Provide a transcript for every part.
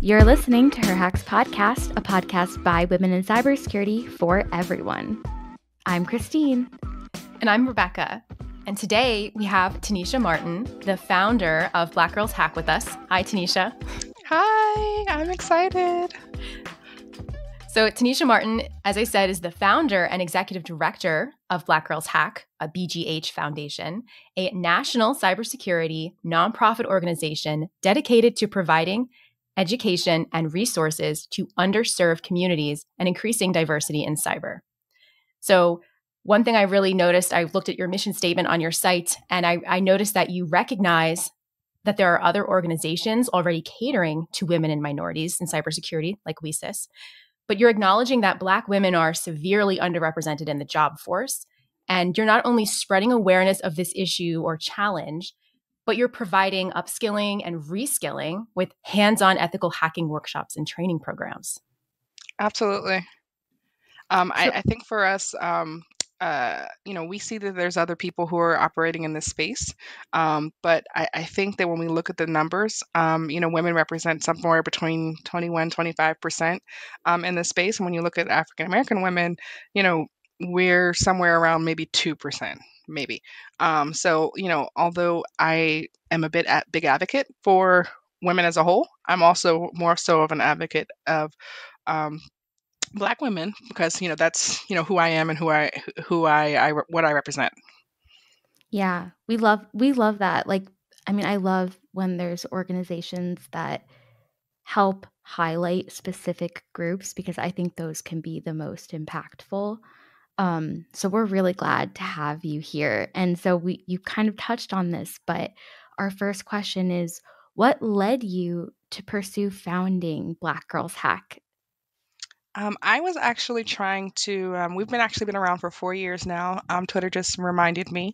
You're listening to Her Hacks Podcast, a podcast by women in cybersecurity for everyone. I'm Christine. And I'm Rebecca. And today we have Tennisha Martin, the founder of BlackGirlsHack with us. Hi, Tennisha. Hi, I'm excited. So Tennisha Martin, as I said, is the founder and executive director of BlackGirlsHack, a BGH Foundation, a national cybersecurity nonprofit organization dedicated to providing education and resources to underserved communities and increasing diversity in cyber. So one thing I really noticed, I looked at your mission statement on your site, and I noticed that you recognize that there are other organizations already catering to women and minorities in cybersecurity, like WeSys. But you're acknowledging that Black women are severely underrepresented in the job force. And you're not only spreading awareness of this issue or challenge, but you're providing upskilling and reskilling with hands-on ethical hacking workshops and training programs. Absolutely. I think for us, we see that there's other people who are operating in this space. But I think that when we look at the numbers, women represent somewhere between 21, 25% in this space. And when you look at African American women, we're somewhere around maybe 2%, maybe. Although I am a big advocate for women as a whole, I'm also more so of an advocate of Black women because that's who I am and what I represent. Yeah, we love that. I love when there's organizations that help highlight specific groups because I think those can be the most impactful. So we're really glad to have you here. And so you kind of touched on this, but our first question is, what led you to pursue founding BlackGirlsHack? I was actually trying to, we've been around for 4 years now. Twitter just reminded me.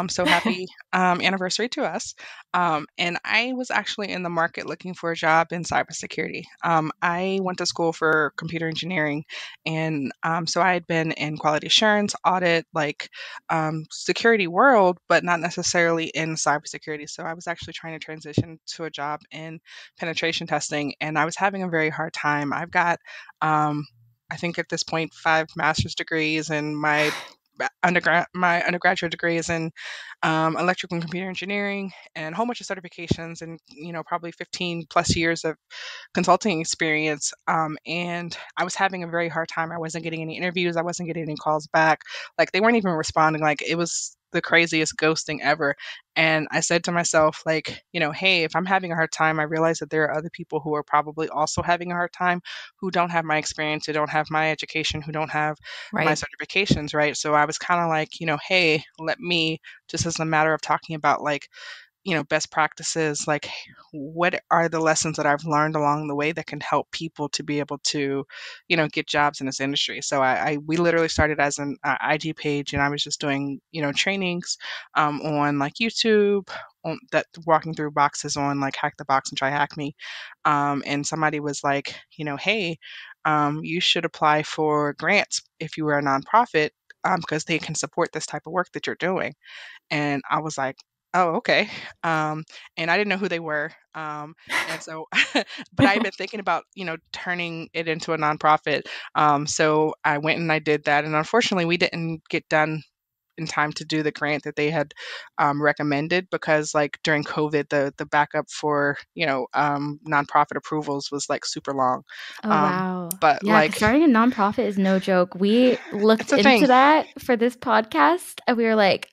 So happy anniversary to us. And I was actually in the market looking for a job in cybersecurity. I went to school for computer engineering. And so I had been in quality assurance, audit, security world, but not necessarily in cybersecurity. So I was actually trying to transition to a job in penetration testing. And I was having a very hard time. I've got I think at this point 5 master's degrees and my undergraduate degrees in electrical and computer engineering and a whole bunch of certifications and probably 15 plus years of consulting experience. And I was having a very hard time. I wasn't getting any interviews. I wasn't getting any calls back. They weren't even responding. It was the craziest ghosting ever. And I said to myself, hey, if I'm having a hard time, I realize that there are other people who are probably also having a hard time, who don't have my experience, who don't have my education, who don't have my certifications, right? So I was kind of hey, let me, just as a matter of talking about best practices, what are the lessons that I've learned along the way that can help people to be able to, get jobs in this industry. So we literally started as an IG page, and I was just doing, trainings on YouTube, that walking through boxes on Hack the Box and Try Hack Me. And somebody was like, hey, you should apply for grants if you were a nonprofit, because they can support this type of work that you're doing. And I was like, oh, okay. And I didn't know who they were. And so, but I had been thinking about, turning it into a nonprofit. So I went and I did that. And unfortunately, we didn't get done in time to do the grant that they had recommended because during COVID, the backup for, nonprofit approvals was super long. Oh, wow. But yeah, starting a nonprofit is no joke. We looked into that for this podcast and we were like,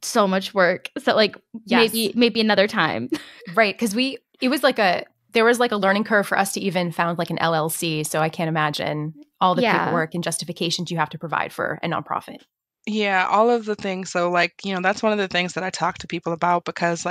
so much work. So Yes. maybe another time. Right. Because there was a learning curve for us to even found an LLC. So I can't imagine all the paperwork and justifications you have to provide for a nonprofit. Yeah, all of the things. So that's one of the things that I talk to people about because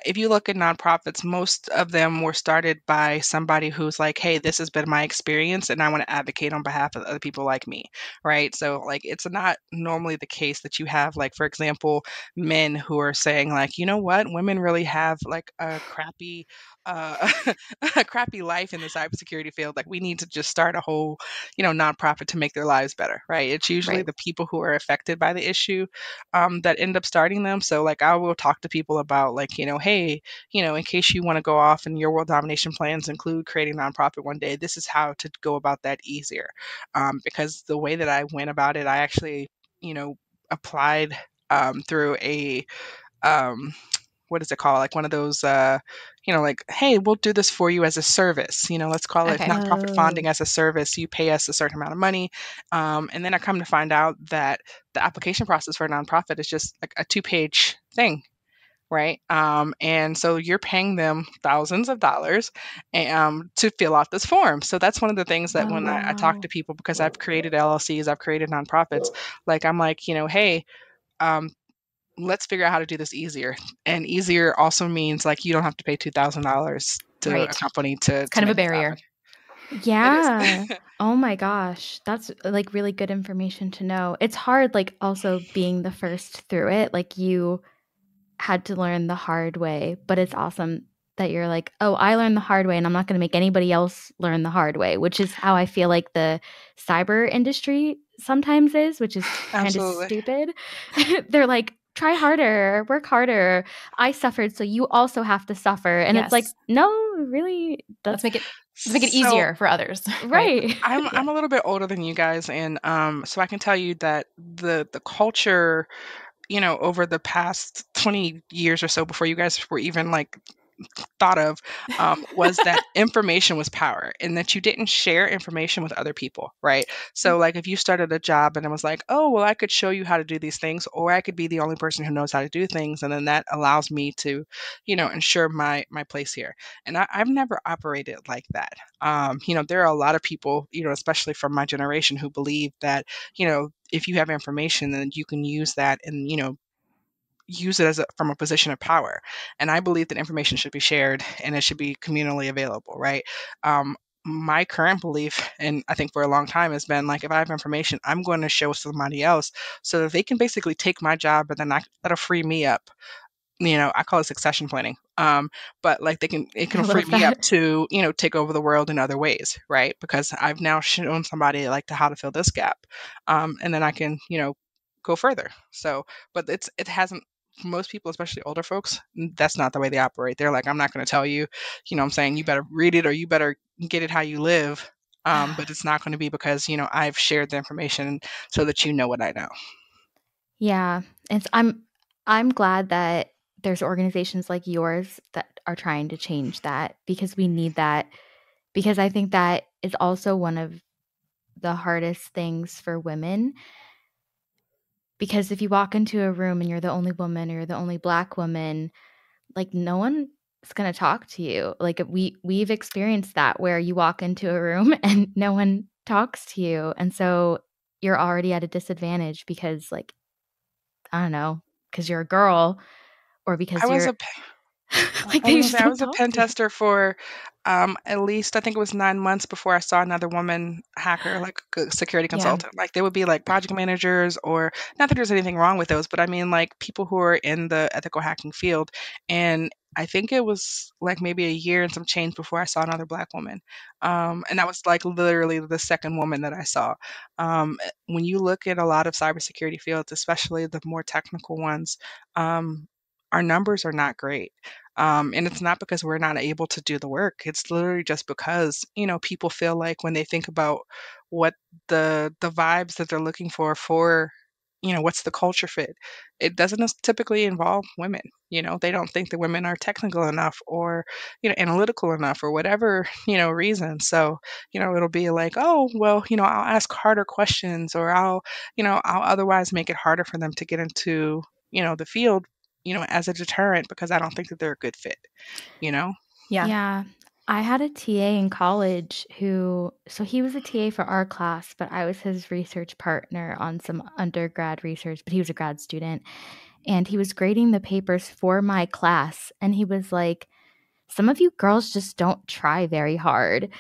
if you look at nonprofits, most of them were started by somebody who's hey, this has been my experience and I want to advocate on behalf of other people like me, right? So it's not normally the case that you have for example, men who are saying you know what, women really have a crappy a crappy life in the cybersecurity field, like we need to just start a whole, nonprofit to make their lives better, right? It's usually Right. the people who are affected by the issue that end up starting them. So like I will talk to people about like, hey, in case you want to go off and your world domination plans include creating a nonprofit one day, this is how to go about that easier. Because the way that I went about it, I actually, applied through a what is it called? Like one of those, like, hey, we'll do this for you as a service. Let's call it Okay. nonprofit Oh, funding as a service. You pay us a certain amount of money. And then I come to find out that the application process for a nonprofit is just like a 2-page thing. Right. And so you're paying them thousands of dollars to fill out this form. So that's one of the things that oh, when I talk to wow. people, because I've created LLCs, I've created nonprofits, like I'm like, hey, um, let's figure out how to do this easier. And easier also means like you don't have to pay $2,000 to a Right. company It's to kind of a make this barrier. happen. It Yeah. is. Oh my gosh. That's like really good information to know. It's hard, like also being the first through it. Like you had to learn the hard way, but it's awesome that you're like, oh, I learned the hard way and I'm not going to make anybody else learn the hard way, which is how I feel like the cyber industry sometimes is, which is kind of Absolutely. stupid. They're like, try harder, work harder. I suffered, so you also have to suffer. And it's like, Yes. no, really, Let's that's make it So easier for others, right? right. I'm Yeah. a little bit older than you guys, and so I can tell you that the culture, over the past 20 years or so before you guys were even like thought of, was that information was power and that you didn't share information with other people, right? So, like, if you started a job and it was like, oh, well, I could show you how to do these things, or I could be the only person who knows how to do things, and then that allows me to, ensure my place here. And I've never operated like that. There are a lot of people, especially from my generation, who believe that, if you have information, then you can use that and, use it from a position of power. And I believe that information should be shared and it should be communally available, right? My current belief, and I think for a long time, has been like if I have information, I'm going to show somebody else so that they can basically take my job, and then that'll free me up. I call it succession planning. But like it I can free love me up that. to, take over the world in other ways, right? Because I've now shown somebody like to how to fill this gap. And then I can, go further. So, but it hasn't, most people, especially older folks, that's not the way they operate. They're like, I'm not going to tell you, I'm saying you better read it or you better get it how you live. But it's not going to be because, I've shared the information so that you know what I know. Yeah. I'm glad that there's organizations like yours that are trying to change that because we need that. Because I think that is also one of the hardest things for women. Because if you walk into a room and you're the only woman or you're the only Black woman, like no one's gonna talk to you. Like we've experienced that where you walk into a room and no one talks to you. And so you're already at a disadvantage because like, I don't know, because you're a girl or I because was you're a like I was they gonna just say I don't was a talk pen to you. tester for at least I think it was 9 months before I saw another woman hacker, like a security Yeah. consultant. Like they would be like project managers, or not that there's anything wrong with those, but I mean like people who are in the ethical hacking field. And I think it was like maybe a year and some change before I saw another Black woman. And that was like literally the second woman that I saw. When you look at a lot of cybersecurity fields, especially the more technical ones, our numbers are not great. And it's not because we're not able to do the work. It's literally just because, people feel like when they think about what the vibes that they're looking for, what's the culture fit, it doesn't typically involve women. They don't think that women are technical enough or, analytical enough or whatever, reason. So, it'll be like, oh, well, I'll ask harder questions, or I'll otherwise make it harder for them to get into, the field, as a deterrent because I don't think that they're a good fit, you know? Yeah. Yeah. I had a TA in college who so he was a TA for our class, but I was his research partner on some undergrad research, but he was a grad student. And he was grading the papers for my class. And he was like, some of you girls just don't try very hard.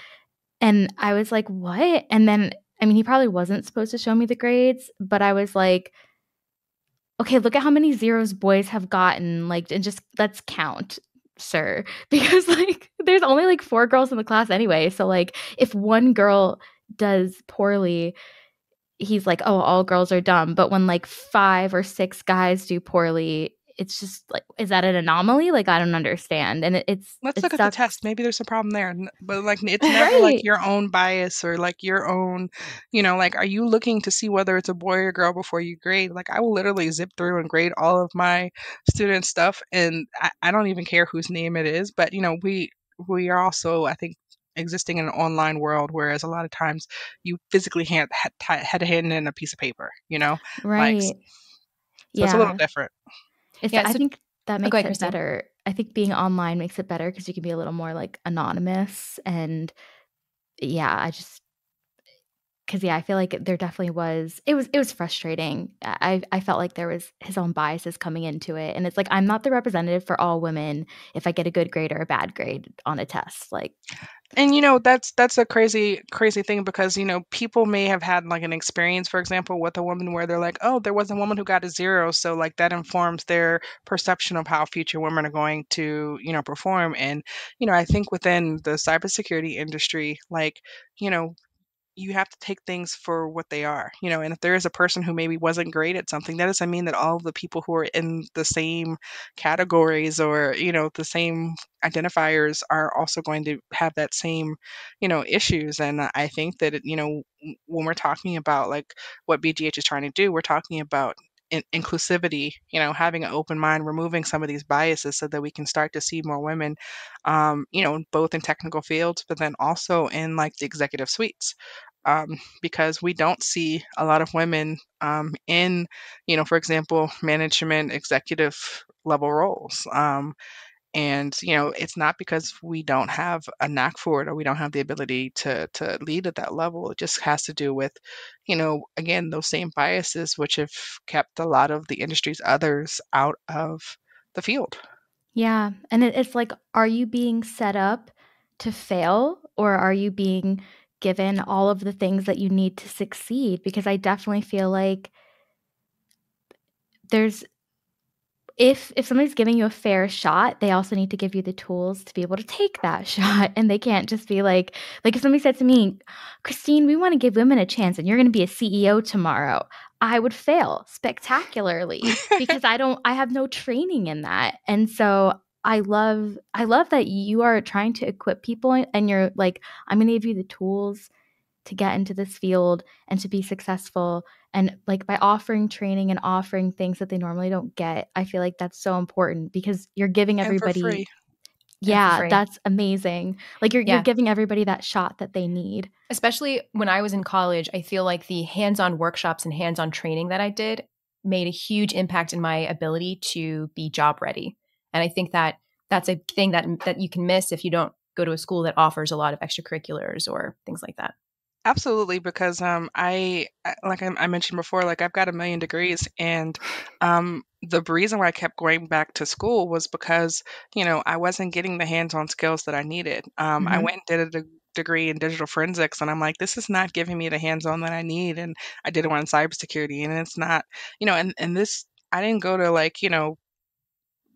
And I was like, what? And then, I mean, he probably wasn't supposed to show me the grades, but I was like, okay, look at how many zeros boys have gotten. Like, and just let's count. sir, because like there's only like 4 girls in the class anyway. So like if one girl does poorly, he's like, "Oh, all girls are dumb." But when like 5 or 6 guys do poorly, it's just like, is that an anomaly? Like, I don't understand. And Let's it look at the sucks. test. Maybe there's a problem there. But like, it's never like Right. your own bias or like your own, like, are you looking to see whether it's a boy or girl before you grade? Like, I will literally zip through and grade all of my student stuff, and I don't even care whose name it is. But we are also, I think, existing in an online world, whereas a lot of times you physically had to hand in a piece of paper, like, Right. so it's a little Yeah. different. Yeah. I So, think that oh, go makes ahead, it Christine. better. I think being online makes it better because you can be a little more like anonymous. And yeah, because yeah, I feel like there definitely was frustrating. I felt like there was his own biases coming into it, and it's like I'm not the representative for all women if I get a good grade or a bad grade on a test. Like, And that's a crazy thing, because people may have had like an experience, for example, with a woman where they're like, oh, there was a woman who got a 0, so like that informs their perception of how future women are going to perform. And I think within the cybersecurity industry, like, you know you have to take things for what they are, and if there is a person who maybe wasn't great at something, that doesn't mean that all of the people who are in the same categories, or the same identifiers, are also going to have that same issues. And I think that when we're talking about like what BGH is trying to do, we're talking about inclusivity, having an open mind, removing some of these biases so that we can start to see more women, both in technical fields, but then also in like the executive suites, because we don't see a lot of women in, for example, management executive level roles. And it's not because we don't have a knack for it, or we don't have the ability to lead at that level. It just has to do with, again, those same biases which have kept a lot of the industry's others out of the field. yeah, and it's like, are you being set up to fail, or are you being given all of the things that you need to succeed? Because I definitely feel like there's if somebody's giving you a fair shot, they also need to give you the tools to be able to take that shot, and they can't just be like if somebody said to me, "Christine, we want to give women a chance and you're going to be a CEO tomorrow." I would fail spectacularly because I have no training in that. And so I love that you are trying to equip people and you're like, I'm going to give you the tools to get into this field and to be successful, and like by offering training and offering things that they normally don't get. I feel like that's so important because you're giving And for free. everybody. And for Yeah, free. that's amazing. Like you're Yeah. giving everybody that shot that they need. Especially when I was in college, I feel like the hands-on workshops and hands-on training that I did made a huge impact in my ability to be job ready. And I think that that's a thing that you can miss if you don't go to a school that offers a lot of extracurriculars or things like that. Absolutely, because like I mentioned before, like I've got a million degrees, and the reason why I kept going back to school was because I wasn't getting the hands-on skills that I needed. I Mm-hmm. went and did a degree in digital forensics, and I'm like, this is not giving me the hands-on that I need. And I did one in cybersecurity, and it's not, and this, I didn't go to like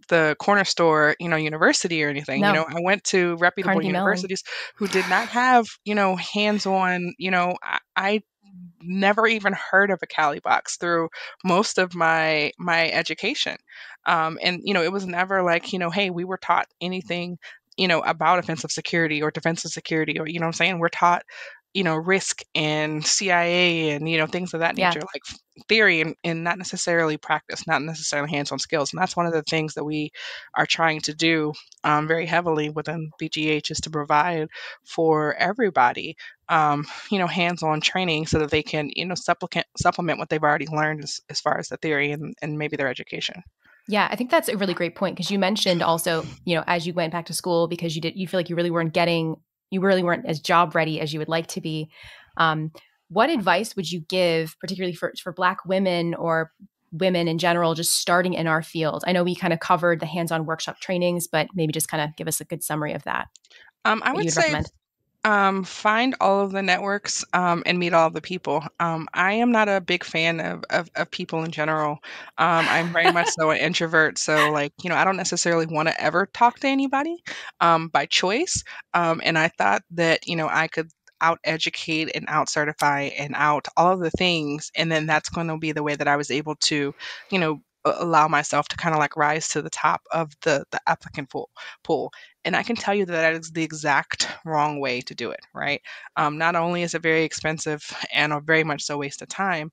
the corner store, university or anything. No, I went to reputable Carnegie Mellon. universities who did not have, hands-on, I never even heard of a Cali box through most of my education. And it was never like, hey, we were taught anything, about offensive security or defensive security, or what I'm saying, we're taught, risk and CIA and things of that Yeah. nature, like theory, and not necessarily practice, not necessarily hands-on skills. And that's one of the things that we are trying to do very heavily within BGH, is to provide for everybody hands-on training so that they can, supplement what they've already learned as far as the theory and maybe their education. Yeah, I think that's a really great point because you mentioned also, as you went back to school because you feel like you really weren't as job ready as you would like to be. What advice would you give, particularly for Black women or women in general, just starting in our field? I know we kind of covered the hands-on workshop trainings, but maybe just kind of give us a good summary of that, I what you would would say recommend. Find all of the networks and meet all of the people. I am not a big fan of people in general. I'm very much so an introvert. So, like, I don't necessarily want to ever talk to anybody by choice. And I thought that, I could out educate and out certify and out all of the things. And then that's going to be the way that I was able to, allow myself to kind of like rise to the top of the applicant pool. And I can tell you that that is the exact wrong way to do it, right? Not only is it very expensive and a very much so waste of time,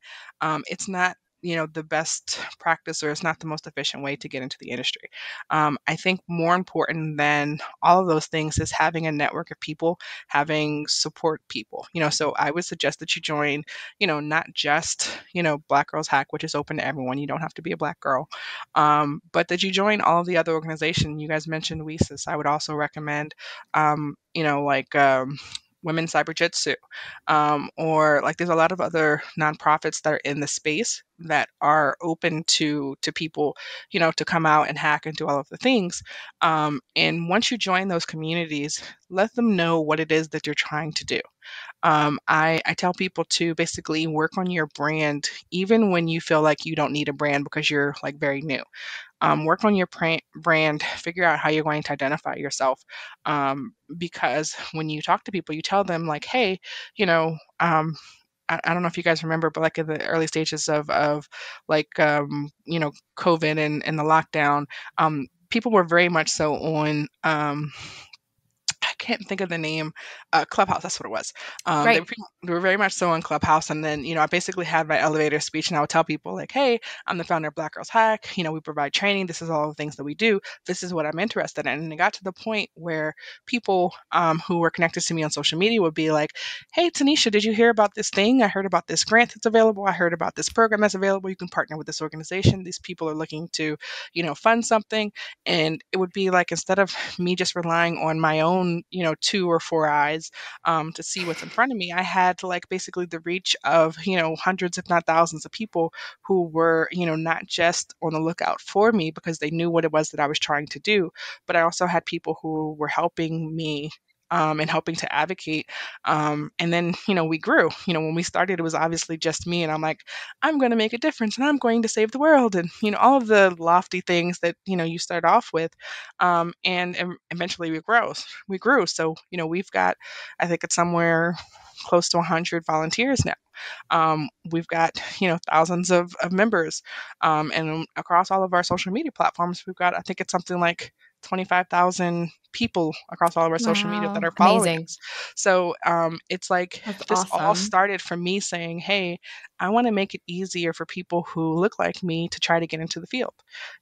it's not, the best practice, or it's not the most efficient way to get into the industry. I think more important than all of those things is having a network of people, having support people. So I would suggest that you join, not just, Black Girls Hack, which is open to everyone. You don't have to be a Black girl, but that you join all of the other organizations. You guys mentioned WESIS. I would also recommend, like Women's Cyber Jitsu, or like there's a lot of other nonprofits that are in the space that are open to people, to come out and hack and do all of the things. And once you join those communities, let them know what it is that you're trying to do. I tell people to basically work on your brand, even when you feel like you don't need a brand because you're like very new. Work on your brand, figure out how you're going to identify yourself. Because when you talk to people, you tell them, like, hey, you know, I don't know if you guys remember, but like in the early stages of like, COVID and the lockdown, people were very much so on. I can't think of the name. Clubhouse, that's what it was. Right. They were very much so on Clubhouse. And then, I basically had my elevator speech, and I would tell people, like, hey, I'm the founder of Black Girls Hack. We provide training. This is all the things that we do. This is what I'm interested in. And it got to the point where people who were connected to me on social media would be like, hey, Tanisha, did you hear about this thing? I heard about this grant that's available. I heard about this program that's available. You can partner with this organization. These people are looking to, fund something. And it would be like, instead of me just relying on my own, 2 or 4 eyes to see what's in front of me, I had like basically the reach of, hundreds, if not thousands of people who were, not just on the lookout for me because they knew what it was that I was trying to do, but I also had people who were helping me. And helping to advocate. And then, we grew. When we started, it was obviously just me. And I'm like, I'm going to make a difference and I'm going to save the world. And, all of the lofty things that, you start off with. And eventually we grew. So, we've got, I think it's somewhere close to 100 volunteers now. We've got, thousands of members. And across all of our social media platforms, we've got, I think it's something like 25,000 people across all of our social media that Wow. are following Amazing. us. So it's like That's this all awesome. started from me saying, hey, I want to make it easier for people who look like me to try to get into the field.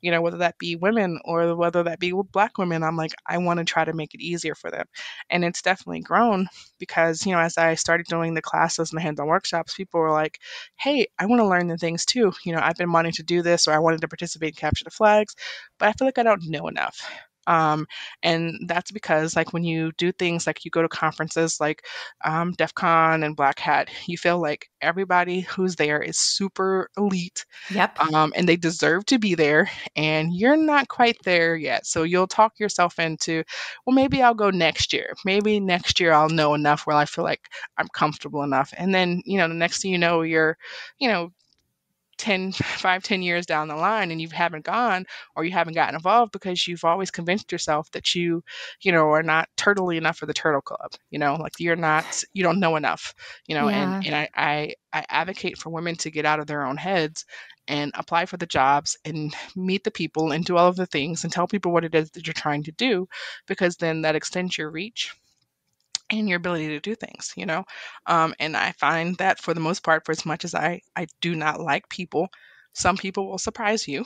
Whether that be women or whether that be Black women, I'm like, I want to try to make it easier for them. And it's definitely grown because, as I started doing the classes and the hands-on workshops, people were like, hey, I want to learn the things too. I've been wanting to do this, or I wanted to participate and capture the flags, but I feel like I don't know enough. And that's because, like, when you do things like you go to conferences like DEFCON and Black Hat, you feel like everybody who's there is super elite, Yep. and they deserve to be there, and you're not quite there yet. So you'll talk yourself into, well, maybe I'll go next year. Maybe next year I'll know enough where I feel like I'm comfortable enough. And then, the next thing you know, you're, you know, 10 years down the line, and you haven't gone, or you haven't gotten involved because you've always convinced yourself that are not turtley enough for the turtle club. Like, you don't know enough. And Yeah. I advocate for women to get out of their own heads and apply for the jobs and meet the people and do all of the things and tell people what it is that you're trying to do, because then that extends your reach and your ability to do things. And I find that, for the most part, for as much as I do not like people, some people will surprise you.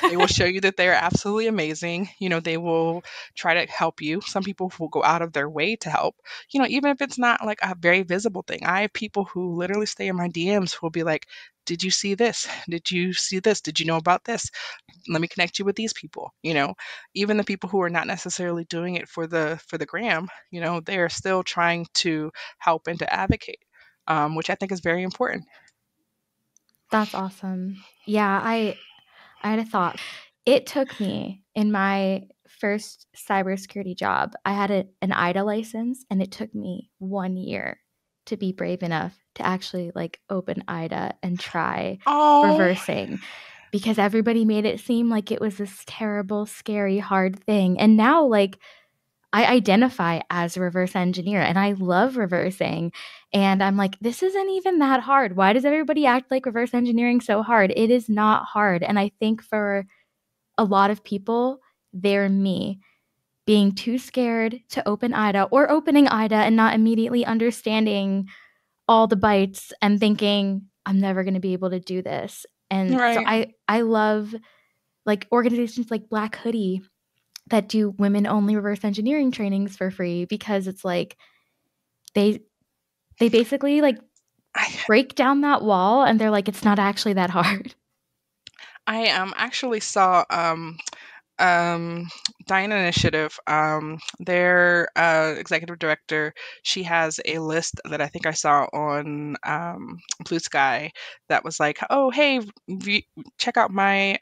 They will show you that they are absolutely amazing. They will try to help you. Some people will go out of their way to help, even if it's not like a very visible thing. I have people who literally stay in my DMs who will be like, did you see this? Did you see this? Did you know about this? Let me connect you with these people. Even the people who are not necessarily doing it for the gram, they're still trying to help and to advocate, which I think is very important. That's awesome. Yeah, I had a thought. it took me in my first cybersecurity job, I had an IDA license, and it took me 1 year to be brave enough to actually like open IDA and try reversing, because everybody made it seem like it was this terrible, scary, hard thing. And now like I identify as a reverse engineer and I love reversing. And I'm like, this isn't even that hard. Why does everybody act like reverse engineering so hard? It is not hard. And I think for a lot of people, they're me being too scared to open IDA, or opening IDA and not immediately understanding all the bytes and thinking, I'm never going to be able to do this. And so I love like organizations like Black Hoodie that do women only reverse engineering trainings for free, because it's like they basically like break down that wall and they're like, it's not actually that hard. I actually saw Diana Initiative, their executive director, she has a list that I think I saw on Blue Sky that was like, oh, hey, check out my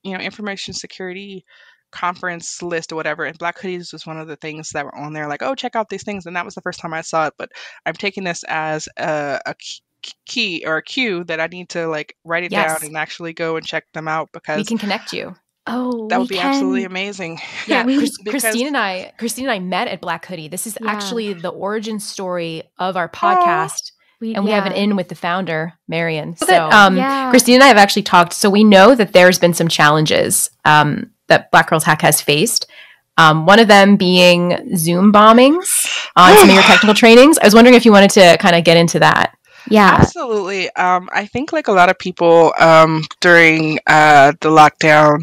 information security conference list or whatever, and Black Hoodies was one of the things that were on there, like, oh, check out these things. And that was the first time I saw it, but I'm taking this as a key or a cue that I need to like write it down and actually go and check them out, because we can connect you. Oh, that would be absolutely amazing. Yeah, Christine and I met at Black Hoodie. This is actually the origin story of our podcast. We have an in with the founder, Marion. So Christine and I have actually talked. So we know that there's been some challenges that Black Girls Hack has faced. One of them being Zoom bombings on some of your technical trainings. I was wondering if you wanted to kind of get into that. Yeah, absolutely. I think like a lot of people during the lockdown,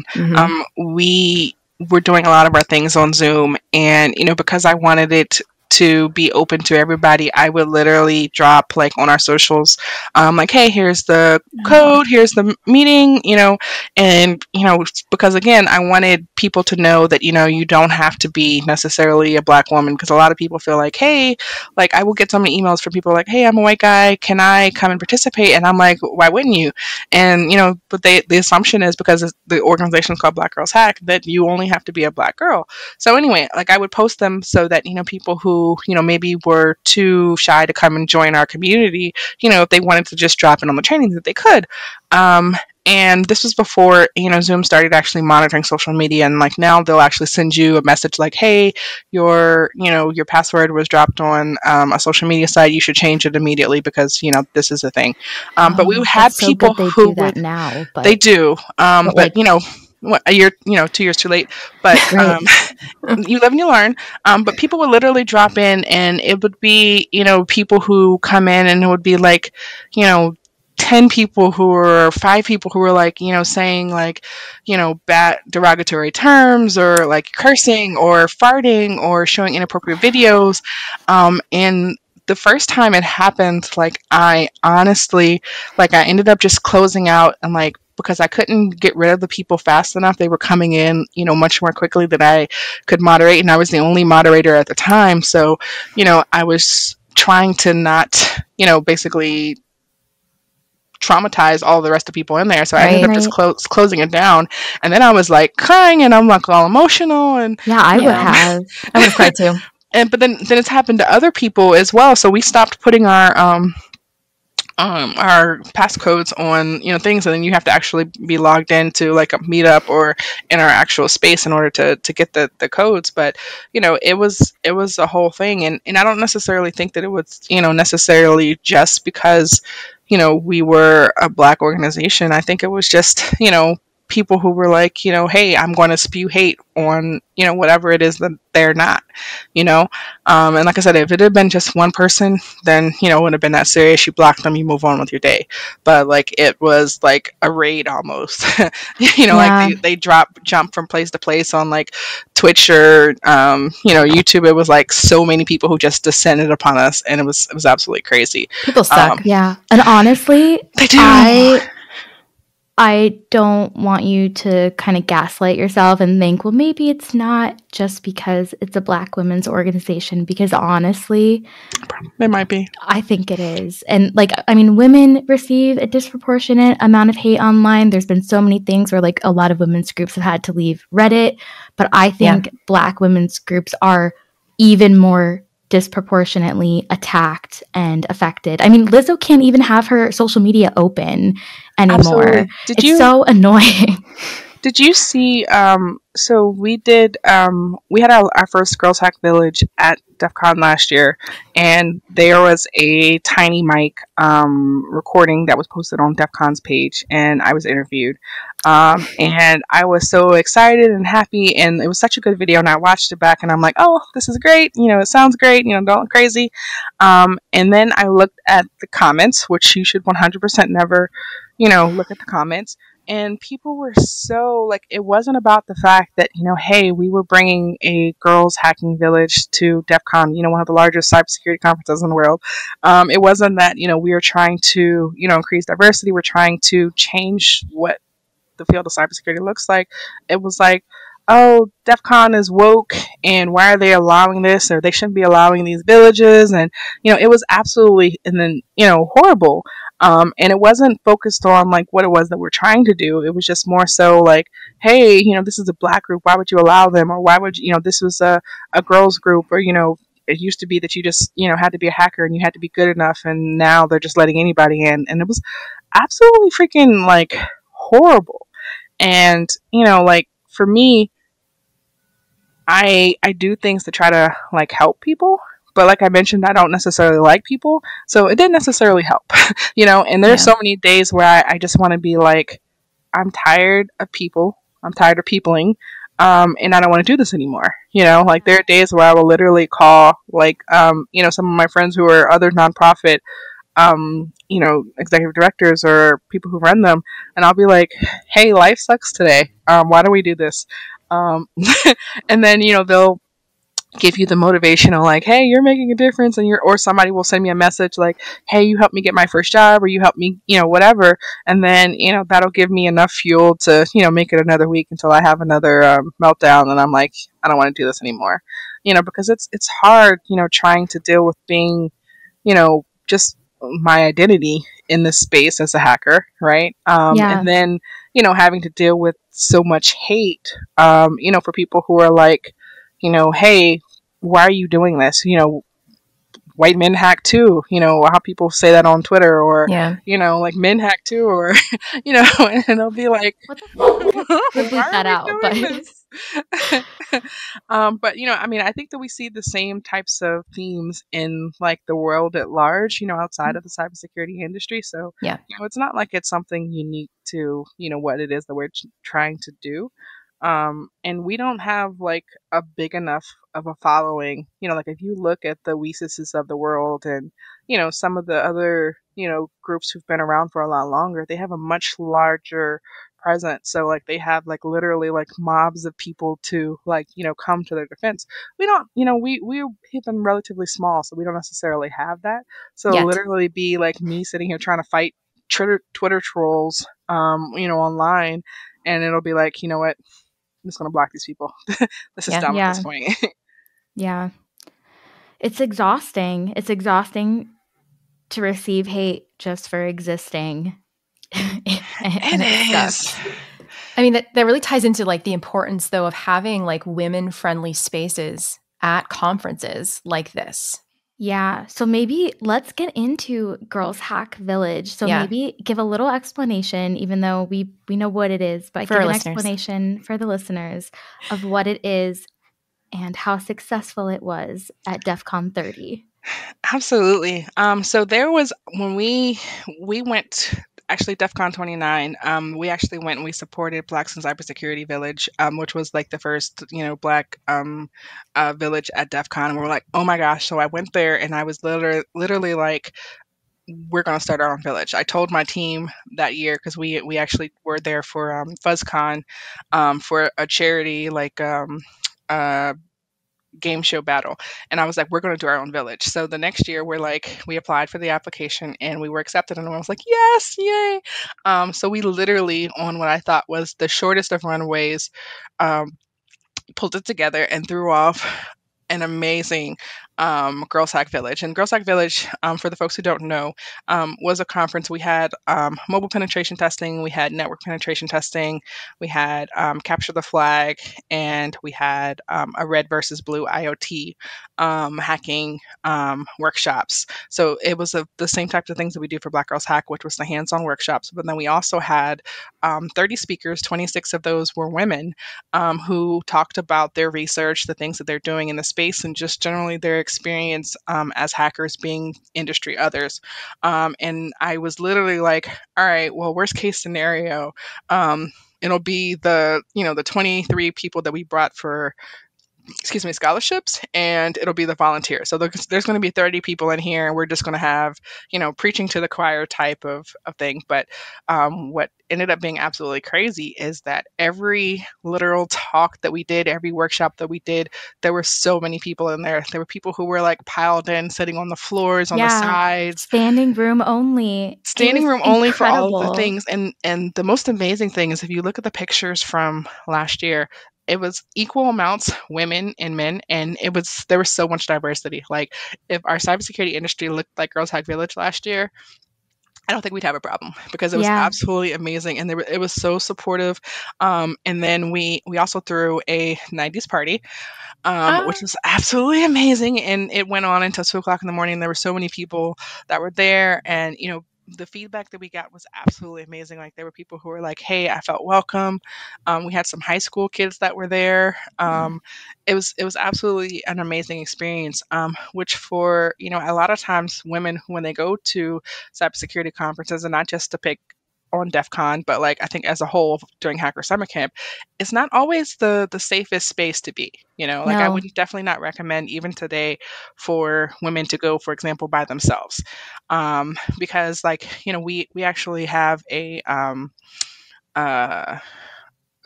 we were doing a lot of our things on Zoom, and because I wanted it to be open to everybody, I would literally drop like on our socials, like, hey, here's the code, here's the meeting, and because again, I wanted people to know that you don't have to be necessarily a Black woman, because a lot of people feel like, hey, like I will get so many emails from people like, hey, I'm a white guy, can I come and participate? And I'm like, why wouldn't you? And but the assumption is, because the organization is called Black Girls Hack, that you only have to be a Black girl. So anyway, like I would post them so that people who maybe were too shy to come and join our community, if they wanted to just drop in on the trainings, that they could. And this was before, Zoom started actually monitoring social media, and like now they'll actually send you a message like, hey, your password was dropped on a social media site. You should change it immediately, because, this is a thing. But we had people who do that now, but they do. But a year, 2 years too late, but you live and you learn. But people would literally drop in, and it would be, people who come in, and it would be like, 10 people or 5 people who were like, saying like, bad derogatory terms, or like cursing or farting or showing inappropriate videos. And the first time it happened, like I honestly, like I ended up just closing out, and like, because I couldn't get rid of the people fast enough. They were coming in, much more quickly than I could moderate. And I was the only moderator at the time. So, I was trying to not, basically traumatize all the rest of the people in there. So I ended up just closing it down. And then I was like crying, and I'm like all emotional. And I would have cried too. But then it's happened to other people as well. So we stopped putting our passcodes on things, and then you have to actually be logged into like a meetup or in our actual space in order to get the codes. But it was a whole thing, and I don't necessarily think that it was necessarily just because we were a Black organization. I think it was just people who were like, hey, I'm going to spew hate on, whatever it is that they're not, and like I said, if it had been just one person, then, it wouldn't have been that serious. You block them, you move on with your day. But like, it was like a raid almost, like they jump from place to place on like Twitch or, YouTube. It was like so many people who just descended upon us, and it was absolutely crazy. People suck. And honestly, they do. I don't want you to kind of gaslight yourself and think, well, maybe it's not just because it's a Black women's organization, because honestly, It might be. I think it is. And like, I mean, women receive a disproportionate amount of hate online. There's been so many things where like a lot of women's groups have had to leave Reddit, but I think Black women's groups are even more disproportionately attacked and affected. I mean, Lizzo can't even have her social media open anymore. Absolutely. It's so annoying. Did you see, so we did, we had our first GirlsHackVillage at DEFCON last year, and there was a tiny mic recording that was posted on DEFCON's page, and I was interviewed. And I was so excited and happy, and it was such a good video, and I watched it back, and I'm like, oh, this is great, it sounds great, don't look crazy. And then I looked at the comments, which you should 100% never, look at the comments. And people were so, like, it wasn't about the fact that, hey, we were bringing a girls hacking village to DEF CON, one of the largest cybersecurity conferences in the world. It wasn't that, we were trying to, increase diversity. We're trying to change what the field of cybersecurity looks like. It was like, oh, DEF CON is woke, and why are they allowing this? Or they shouldn't be allowing these villages. And, it was absolutely, and then, horrible. And it wasn't focused on like what it was that we're trying to do. It was just more so like, hey, this is a Black group. Why would you allow them? Or why would you, this was a girls group, or, it used to be that you just, had to be a hacker and you had to be good enough. And now they're just letting anybody in. And it was absolutely freaking like horrible. And, like for me, I do things to try to like help people. But like I mentioned, I don't necessarily like people, so it didn't necessarily help, and there's so many days where I just want to be like, I'm tired of people, I'm tired of peopling, and I don't want to do this anymore. Like there are days where I will literally call like, some of my friends who are other nonprofit, executive directors or people who run them, and I'll be like, hey, life sucks today. Why do we do this? And then, they'll give you the motivational like, hey, you're making a difference, and or somebody will send me a message like, hey, you helped me get my first job, or you helped me, whatever, and then that'll give me enough fuel to make it another week until I have another meltdown, and I'm like, I don't want to do this anymore, because it's hard, trying to deal with being, just my identity in this space as a hacker, right? And then having to deal with so much hate, for people who are like, hey, why are you doing this? White men hack too, how people say that on Twitter, or, like men hack too, or, and they'll be like, what the fuck? We'll bleep that out, but but I think that we see the same types of themes in like the world at large, outside of the cybersecurity industry. So it's not like it's something unique to what it is that we're trying to do. And we don't have like a big enough of a following, like if you look at the Weesuses of the world and, some of the other, groups who've been around for a lot longer, they have a much larger presence. So like they have like literally like mobs of people to like, come to their defense. We don't, we've been relatively small, so we don't necessarily have that. So literally be like me sitting here trying to fight Twitter trolls, online, and it'll be like, you know what? I'm just going to block these people. This is dumb at this point. Yeah. It's exhausting. It's exhausting to receive hate just for existing. And it is. I mean, that really ties into like the importance though of having like women-friendly spaces at conferences like this. Yeah. So maybe let's get into GirlsHackVillage. So maybe give a little explanation, even though we know what it is, but give an explanation for the listeners of what it is and how successful it was at DEF CON 30. Absolutely. So there was, when we went, actually DEF CON 29, we actually went and we supported Blacks in Cybersecurity Village, which was like the first, Black village at DEF CON. And we were like, oh my gosh. So I went there and I was literally like, we're going to start our own village. I told my team that year, because we actually were there for FuzzCon, for a charity like game show battle. And I was like, we're going to do our own village. So the next year, we applied for the application and we were accepted. And I was like, yes, yay. So we literally, on what I thought was the shortest of runways, um, pulled it together and threw off an amazing Girls Hack Village. And Girls Hack Village, for the folks who don't know, was a conference. We had mobile penetration testing, we had network penetration testing, we had capture the flag, and we had a red versus blue IoT hacking workshops. So it was the same types of things that we do for Black Girls Hack, which was the hands-on workshops. But then we also had 30 speakers, 26 of those were women, who talked about their research, the things that they're doing in the space, and just generally their experience as hackers being industry others. And I was literally like, all right, well, worst case scenario, it'll be the 23 people that we brought for scholarships, and it'll be the volunteers. So there's going to be 30 people in here, and we're just going to have, preaching to the choir type of thing. But what ended up being absolutely crazy is that every literal talk that we did, every workshop that we did, there were so many people in there. There were people who were like piled in, sitting on the floors, on the sides. Standing room only. Standing room only for all of the things. And the most amazing thing is, if you look at the pictures from last year, it was equal amounts women and men, and there was so much diversity. Like, if our cybersecurity industry looked like Girls Hack Village last year, I don't think we'd have a problem, because it was absolutely amazing, and it was so supportive. And then we also threw a 90s party, which was absolutely amazing, and it went on until 2:00 in the morning. There were so many people that were there, and the feedback that we got was absolutely amazing. Like, there were people who were like, hey, I felt welcome. We had some high school kids that were there. It was absolutely an amazing experience, which for, a lot of times women, when they go to cybersecurity conferences, and not just to pick on DEFCON, but like, I think as a whole during Hacker Summer Camp, it's not always the safest space to be. Like, I would definitely not recommend even today for women to go, for example, by themselves, because like, we actually have a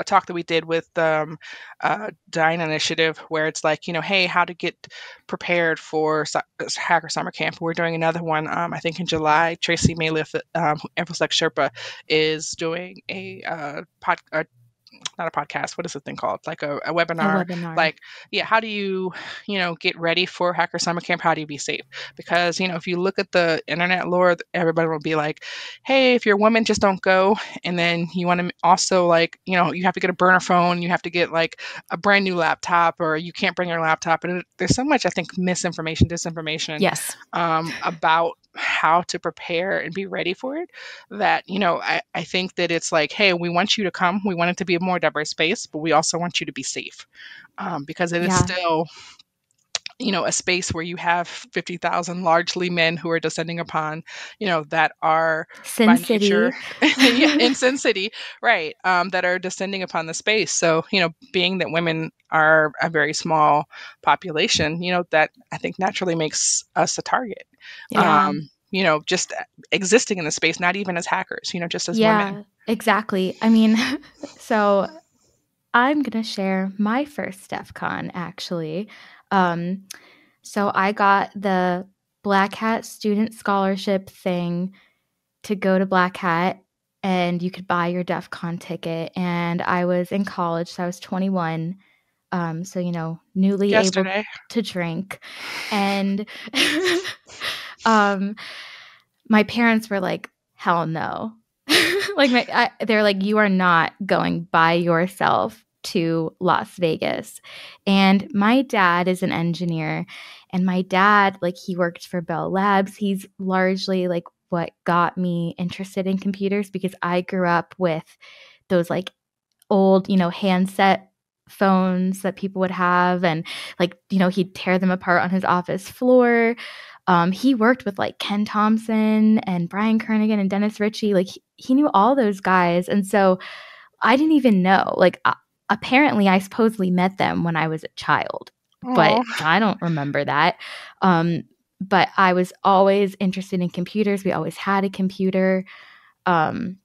talk that we did with Dine Initiative, where it's like, hey, how to get prepared for Hacker Summer Camp. We're doing another one, I think in July. Tracy Mayliff, InfoSec Sherpa, is doing not a podcast, what is the thing called? Like a webinar. Like, how do you, get ready for Hacker Summer Camp? How do you be safe? Because, if you look at the internet lore, everybody will be like, hey, if you're a woman, just don't go. And then you want to also, like, you have to get a burner phone, you have to get like a brand new laptop, or you can't bring your laptop. And there's so much, I think, misinformation, disinformation, about how to prepare and be ready for it, that, I think that it's like, hey, we want you to come. We want it to be a more diverse space, but we also want you to be safe, because it is still, a space where you have 50,000 largely men who are descending upon, that are Sin City. in Sin City, right, that are descending upon the space. So, being that women are a very small population, that I think naturally makes us a target. Just existing in the space, not even as hackers, just as women. Exactly. I mean, so I'm going to share my first DEFCON, actually. So I got the Black Hat student scholarship thing to go to Black Hat, and you could buy your DEFCON ticket. And I was in college, so I was 21. So, newly able to drink. And my parents were like, hell no. They're like, you are not going by yourself to Las Vegas. And my dad is an engineer, and my dad, like, he worked for Bell Labs. He's largely like what got me interested in computers, because I grew up with those like old, handset phones that people would have, and like, he'd tear them apart on his office floor. He worked with like Ken Thompson and Brian Kernigan and Dennis Ritchie. Like, he knew all those guys. And so I didn't even know, like, apparently I supposedly met them when I was a child, but I don't remember that. But I was always interested in computers. We always had a computer. I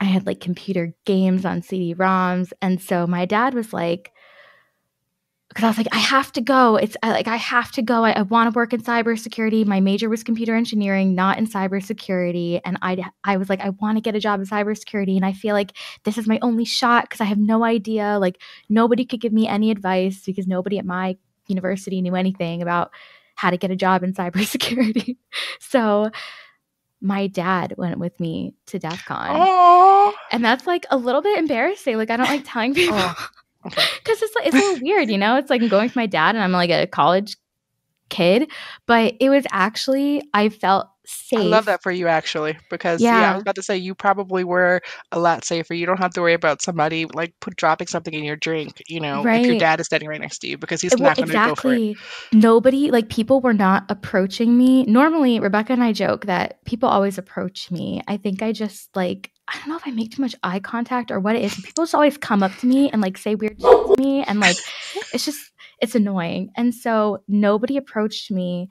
had like computer games on CD-ROMs. And so my dad was like, because I was like, I have to go. I have to go. I want to work in cybersecurity. My major was computer engineering, not in cybersecurity. And I was like, I want to get a job in cybersecurity. And I feel like this is my only shot because I have no idea. Like, nobody could give me any advice because nobody at my university knew anything about how to get a job in cybersecurity. So my dad went with me to DEFCON. Oh, and that's like a little bit embarrassing. Like, I don't like telling people. okay. Because it's a little weird, It's like I'm going with my dad and I'm like a college kid. But it was actually, I felt safe. I love that for you, actually, because I was about to say you probably were a lot safer. You don't have to worry about somebody like dropping something in your drink, if your dad is standing right next to you, because he's not going to go for it. Nobody, like, people were not approaching me. Normally, Rebecca and I joke that people always approach me. I think I just like, I don't know if I make too much eye contact or what it is. People just always come up to me and like say weird shit to me. And like, it's annoying. And so nobody approached me.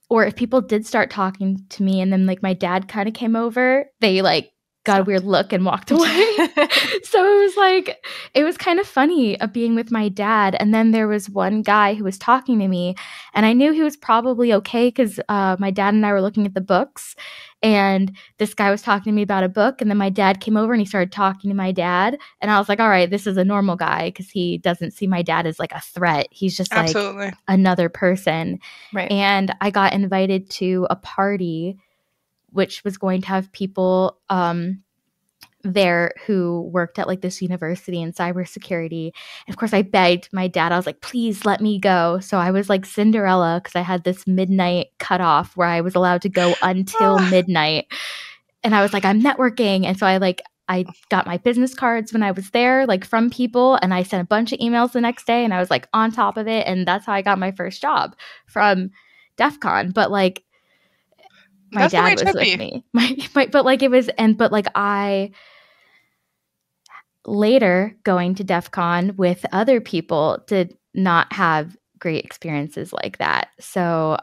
Or if people did start talking to me and then like my dad kind of came over, they like got a weird look and walked away. So it was kind of funny being with my dad. And then there was one guy who was talking to me and I knew he was probably okay because my dad and I were looking at the books and this guy was talking to me about a book. And then my dad came over and he started talking to my dad. And I was like, all right, this is a normal guy because he doesn't see my dad as like a threat. He's just like another person. Right. And I got invited to a party which was going to have people there who worked at like this university in cybersecurity. And of course, I begged my dad. I was like, please let me go. So I was like Cinderella because I had this midnight cutoff where I was allowed to go until midnight. And I was like, I'm networking. And so I got my business cards when I was there, like from people. And I sent a bunch of emails the next day and I was like on top of it. And that's how I got my first job from DEFCON. But like, my dad was with me. I later going to DEFCON with other people did not have great experiences like that. So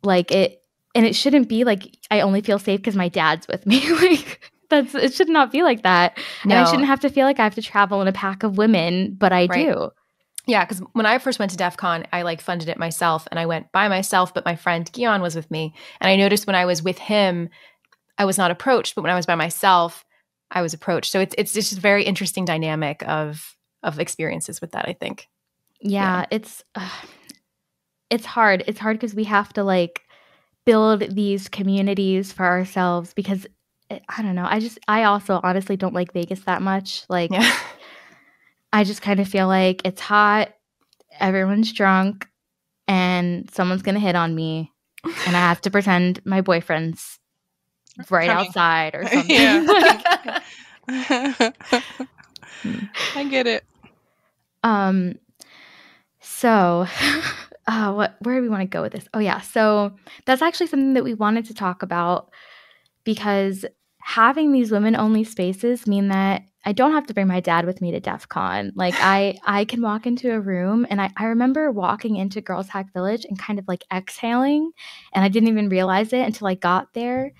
like it shouldn't be like I only feel safe because my dad's with me. Like it should not be like that. No. And I shouldn't have to feel like I have to travel in a pack of women, but I do. Yeah, because when I first went to DEF CON, I like funded it myself and I went by myself, but my friend Guion was with me. And I noticed when I was with him, I was not approached, but when I was by myself, I was approached. So it's just a very interesting dynamic of experiences with that, I think. Yeah. It's hard. It's hard because we have to like build these communities for ourselves because I don't know. I also honestly don't like Vegas that much. Like, I just kind of feel like it's hot, everyone's drunk, and someone's going to hit on me, and I have to pretend my boyfriend's right outside or something. Yeah. I get it. So, where do we want to go with this? Oh, yeah. So that's actually something that we wanted to talk about because having these women-only spaces mean that I don't have to bring my dad with me to DEF CON. Like I can walk into a room and I remember walking into GirlsHackVillage and kind of like exhaling and I didn't even realize it until I got there.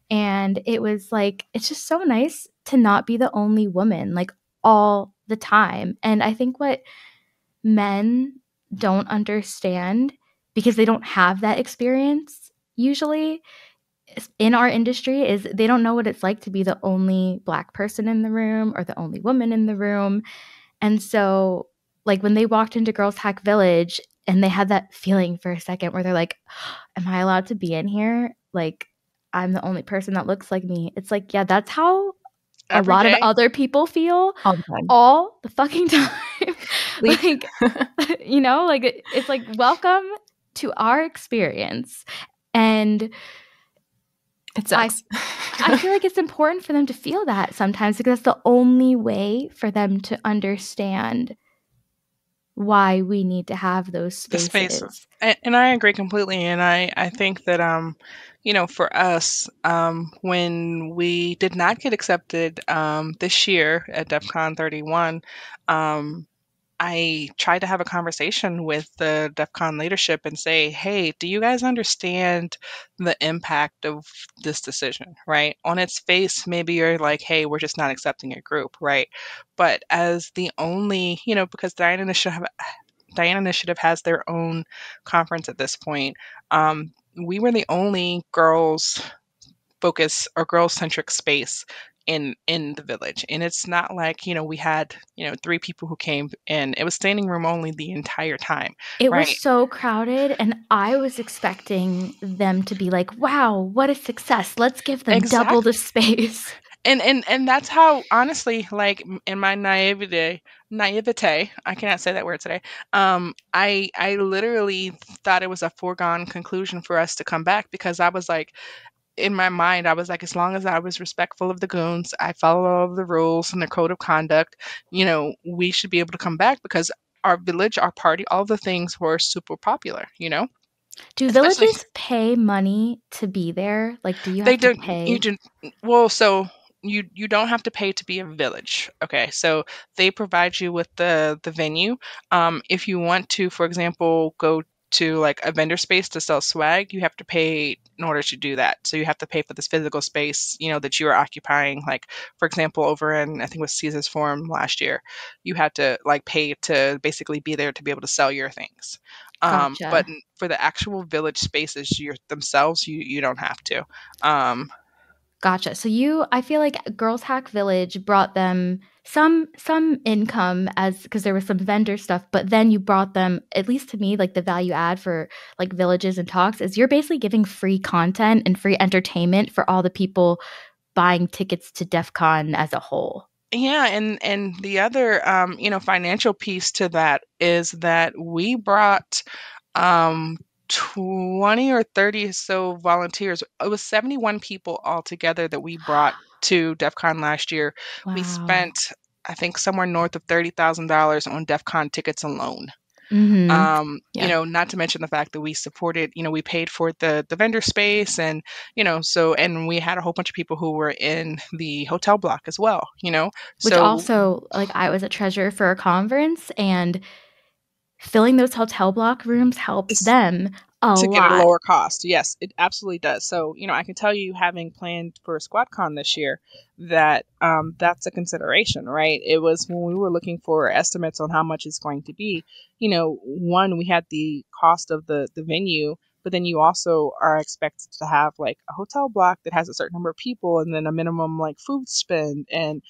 And it was like, it's just so nice to not be the only woman like all the time. And I think what men don't understand because they don't have that experience usually in our industry is they don't know what it's like to be the only Black person in the room or the only woman in the room. And so like when they walked into GirlsHackVillage and they had that feeling for a second where they're like, am I allowed to be in here? Like I'm the only person that looks like me. It's like, yeah, that's how a lot of other people feel all the fucking time. Like, like it's like, welcome to our experience. And it sucks. I feel like it's important for them to feel that sometimes because that's the only way for them to understand why we need to have those spaces. And I agree completely. And I think that, for us, when we did not get accepted this year at DEFCON 31, I tried to have a conversation with the DEFCON leadership and say, hey, do you guys understand the impact of this decision, right? On its face, maybe you're like, hey, we're just not accepting your group, right? But as the only, because Diana and Diana Initiative has their own conference at this point. We were the only girls focus or girl centric space in the village, and it's not like we had 3 people who came, and it was standing room only the entire time, It was right? so crowded, and I was expecting them to be like, "Wow, what a success. Let's give them double Exactly. the space." And that's how, honestly, like, in my naivete, I cannot say that word today. I literally thought it was a foregone conclusion for us to come back, because I was like, in my mind, I was like, as long as I was respectful of the goons, I followed all of the rules and their code of conduct, we should be able to come back, because our village, our party, all the things were super popular, Do especially. villages pay money to be there? Like, do you They have to don't. You pay? do. Well, so you don't have to pay to be a village. Okay, so they provide you with the venue. If you want to, for example, go to like a vendor space to sell swag, you have to pay in order to do that. So you have to pay for this physical space, that you are occupying. Like, for example, over in, I think it was Caesar's Forum last year, you had to like pay to basically be there to be able to sell your things. But Gotcha. for the actual village spaces themselves, you don't have to. Um, Gotcha. So I feel like Girls Hack Village brought them some income as because there was some vendor stuff, but then you brought them, at least to me, like the value add for like villages and talks is you're basically giving free content and free entertainment for all the people buying tickets to DEFCON as a whole. yeah, and the other financial piece to that is that we brought 20 or 30 so volunteers. It was 71 people altogether that we brought to DEF CON last year. We Wow. spent, I think, somewhere north of $30,000 on DEF CON tickets alone. Mhm. Yeah. Not to mention the fact that we supported, we paid for the vendor space, and and we had a whole bunch of people who were in the hotel block as well. Which So also, like, I was a treasurer for a conference, and filling those hotel block rooms helps it's them a to get a lot. lower cost. Yes, it absolutely does. So, I can tell you, having planned for SquadCon this year, that that's a consideration, right? It was when we were looking for estimates on how much it's going to be. One, we had the cost of the venue, but then you also are expected to have like a hotel block that has a certain number of people, and then a minimum like food spend, and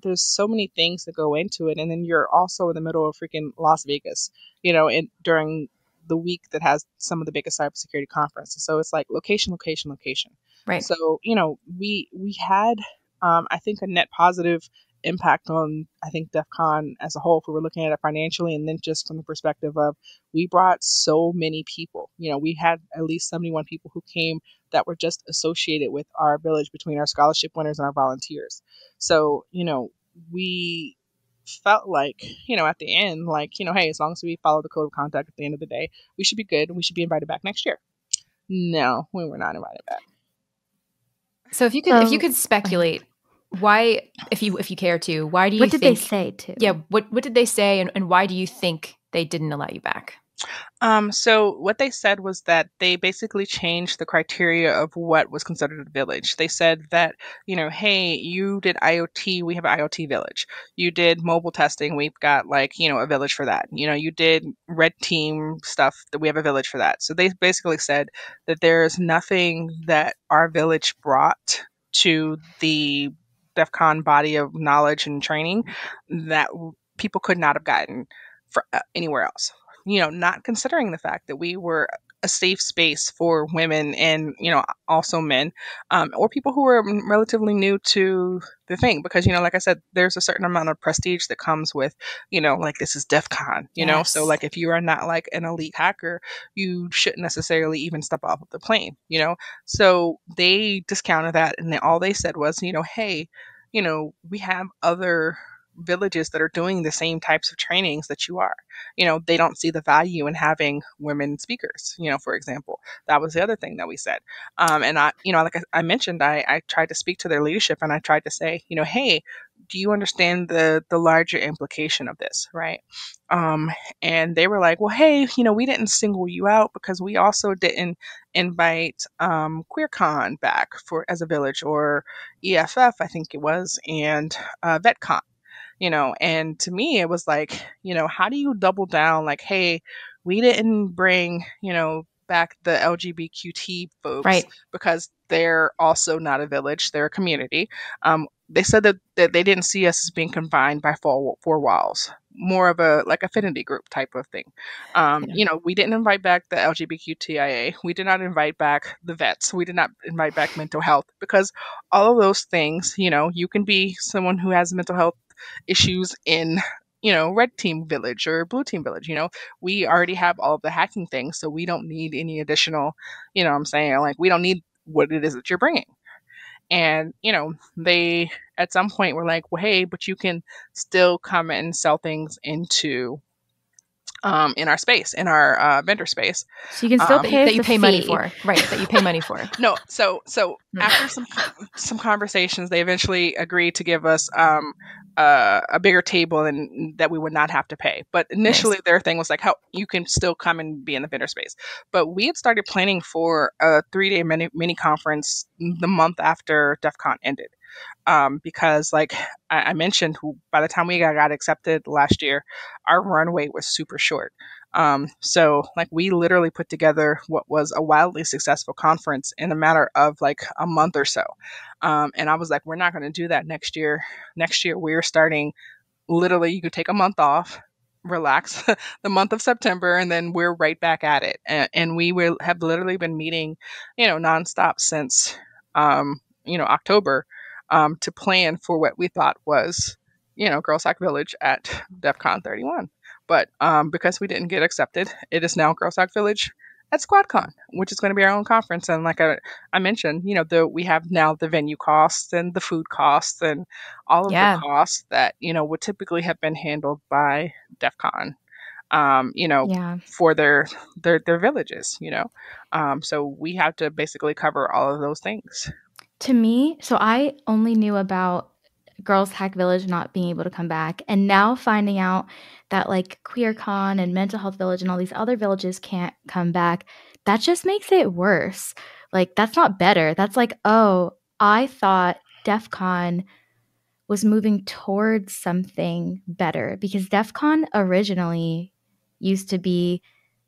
there's so many things that go into it, and then you're also in the middle of freaking Las Vegas, and during the week that has some of the biggest cybersecurity conferences. So it's like location, location, location. Right. So we had I think a net positive impact on, I think, DEF CON as a whole, if we were looking at it financially, and then just from the perspective of we brought so many people. We had at least 71 people who came that were just associated with our village, between our scholarship winners and our volunteers. So we felt like, at the end, like, hey, as long as we follow the code of conduct at the end of the day, we should be good, and we should be invited back next year. No, we were not invited back. So if you So could speculate, why, if you care to, why do you what did they think say too? yeah, what did they say, and why do you think they didn't allow you back? So what they said was that they basically changed the criteria of what was considered a village. They said that, hey, you did IoT, we have an IoT village. You did mobile testing, we've got like, a village for that. You did red team stuff, that we have a village for that. So they basically said that there's nothing that our village brought to the DEF CON body of knowledge and training that people could not have gotten for anywhere else. Not considering the fact that we were a safe space for women, and also men, or people who are relatively new to the thing, because like I said, there's a certain amount of prestige that comes with, like, this is DEF CON. So Yes. like, if you are not like an elite hacker, you shouldn't necessarily even step off of the plane. So they discounted that, and all they said was, hey, we have other villages that are doing the same types of trainings that you are. They don't see the value in having women speakers, for example. That was the other thing that we said. And I, like I mentioned, I tried to speak to their leadership, and I tried to say, hey, do you understand the larger implication of this, right? Um, and they were like, well, hey, we didn't single you out, because we also didn't invite QueerCon back for as a village, or EFF, I think it was, and VetCon. And to me, it was like, how do you double down? Like, hey, we didn't bring, back the LGBTQ folks Right. because they're also not a village, they're a community. They said that they didn't see us as being confined by four walls, more of a like affinity group type of thing. Yeah. We didn't invite back the LGBTQIA. We did not invite back the vets. We did not invite back mental health because all of those things, you can be someone who has mental health issues in red team village or blue team village. We already have all of the hacking things, so we don't need any additional, what I'm saying, like we don't need what it is that you're bringing. And they at some point were like, well, hey, but you can still come and sell things into in our space, in our vendor space. So you can still pay us That you a pay money fee. for, right? That you pay money for. No, so after some conversations, they eventually agreed to give us a bigger table and that we would not have to pay. But initially, Nice. their thing was like, how you can still come and be in the vendor space. But we had started planning for a 3-day mini conference the month after DEF CON ended. Because like I mentioned, by the time we got accepted last year, our runway was super short. So like we literally put together what was a wildly successful conference in a matter of like a month or so. And I was like, we're not going to do that next year. Next year, we're starting literally, you could take a month off, relax the month of September, and then we're right back at it. And we will have literally been meeting, nonstop since, October, to plan for what we thought was, GirlsHackVillage at DEFCON 31. But because we didn't get accepted, it is now GirlsHackVillage at SquadCon, which is going to be our own conference. And like I mentioned, we have now the venue costs and the food costs and all of the Yeah. costs that would typically have been handled by DEFCON, Yeah. for their villages. So we have to basically cover all of those things. To me, so I only knew about Girls Hack Village not being able to come back, and now finding out that like QueerCon and Mental Health Village and all these other villages can't come back, that just makes it worse. Like that's not better. That's like, oh, I thought DEF CON was moving towards something better because DEF CON originally used to be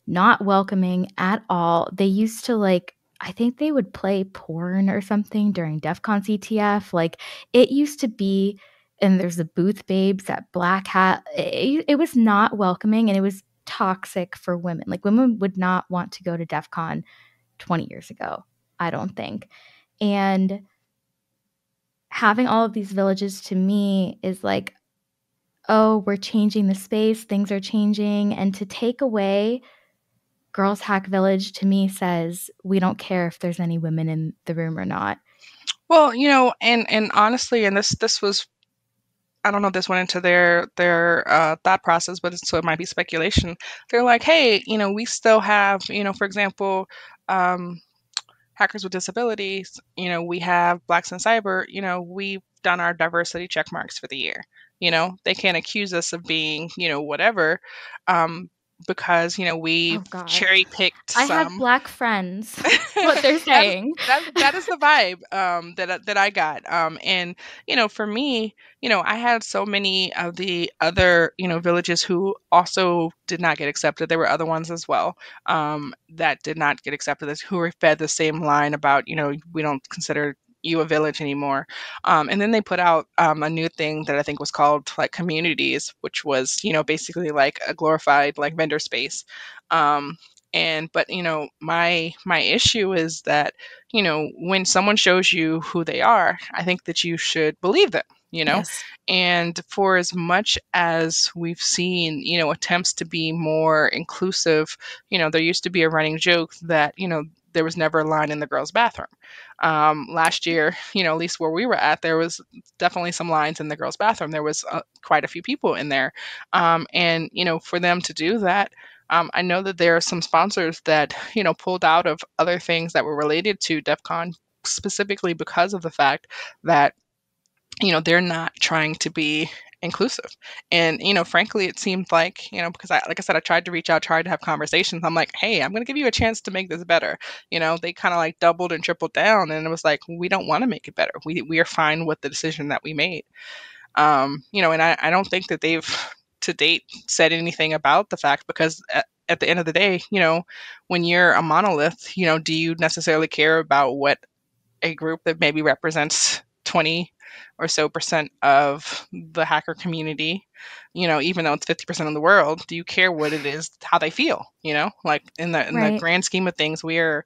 not welcoming at all. They used to like, I think they would play porn or something during DEF CON CTF. Like it used to be, and there's the booth babes at Black Hat. It was not welcoming and it was toxic for women. Like women would not want to go to DEF CON 20 years ago, I don't think. And having all of these villages to me is like, oh, we're changing the space, things are changing. And to take away Girls Hack Village to me says we don't care if there's any women in the room or not. Well, and honestly, and this was, I don't know if this went into their thought process, but so it might be speculation. They're like, hey, we still have, for example, hackers with disabilities. We have Blacks in Cyber. We've done our diversity check marks for the year. They can't accuse us of being, whatever, because we Oh God. cherry picked I have some. Black friends. What they're that, saying. that is the vibe that I got. And for me, I had so many of the other villages who also did not get accepted. There were other ones as well that did not get accepted, who were fed the same line about we don't consider you a village anymore. And then they put out a new thing that I think was called like communities, which was basically like a glorified like vendor space. But my issue is that when someone shows you who they are, I think that you should believe them. Yes. And for as much as we've seen attempts to be more inclusive, there used to be a running joke that there was never a line in the girls' bathroom. Last year, at least where we were at, there was definitely some lines in the girls' bathroom. There was quite a few people in there, and for them to do that, I know that there are some sponsors that pulled out of other things that were related to DEF CON specifically because of the fact that they're not trying to be inclusive. And frankly, it seemed like because like I said, I tried to reach out, tried to have conversations. I'm like, hey, I'm going to give you a chance to make this better. They kind of like doubled and tripled down, and it was like, we don't want to make it better. We are fine with the decision that we made. And I don't think that they've to date said anything about the fact, because at the end of the day, when you're a monolith, do you necessarily care about what a group that maybe represents 20 or so percent of the hacker community, even though it's 50% of the world, do you care what it is, how they feel, like in the Right. grand scheme of things, we're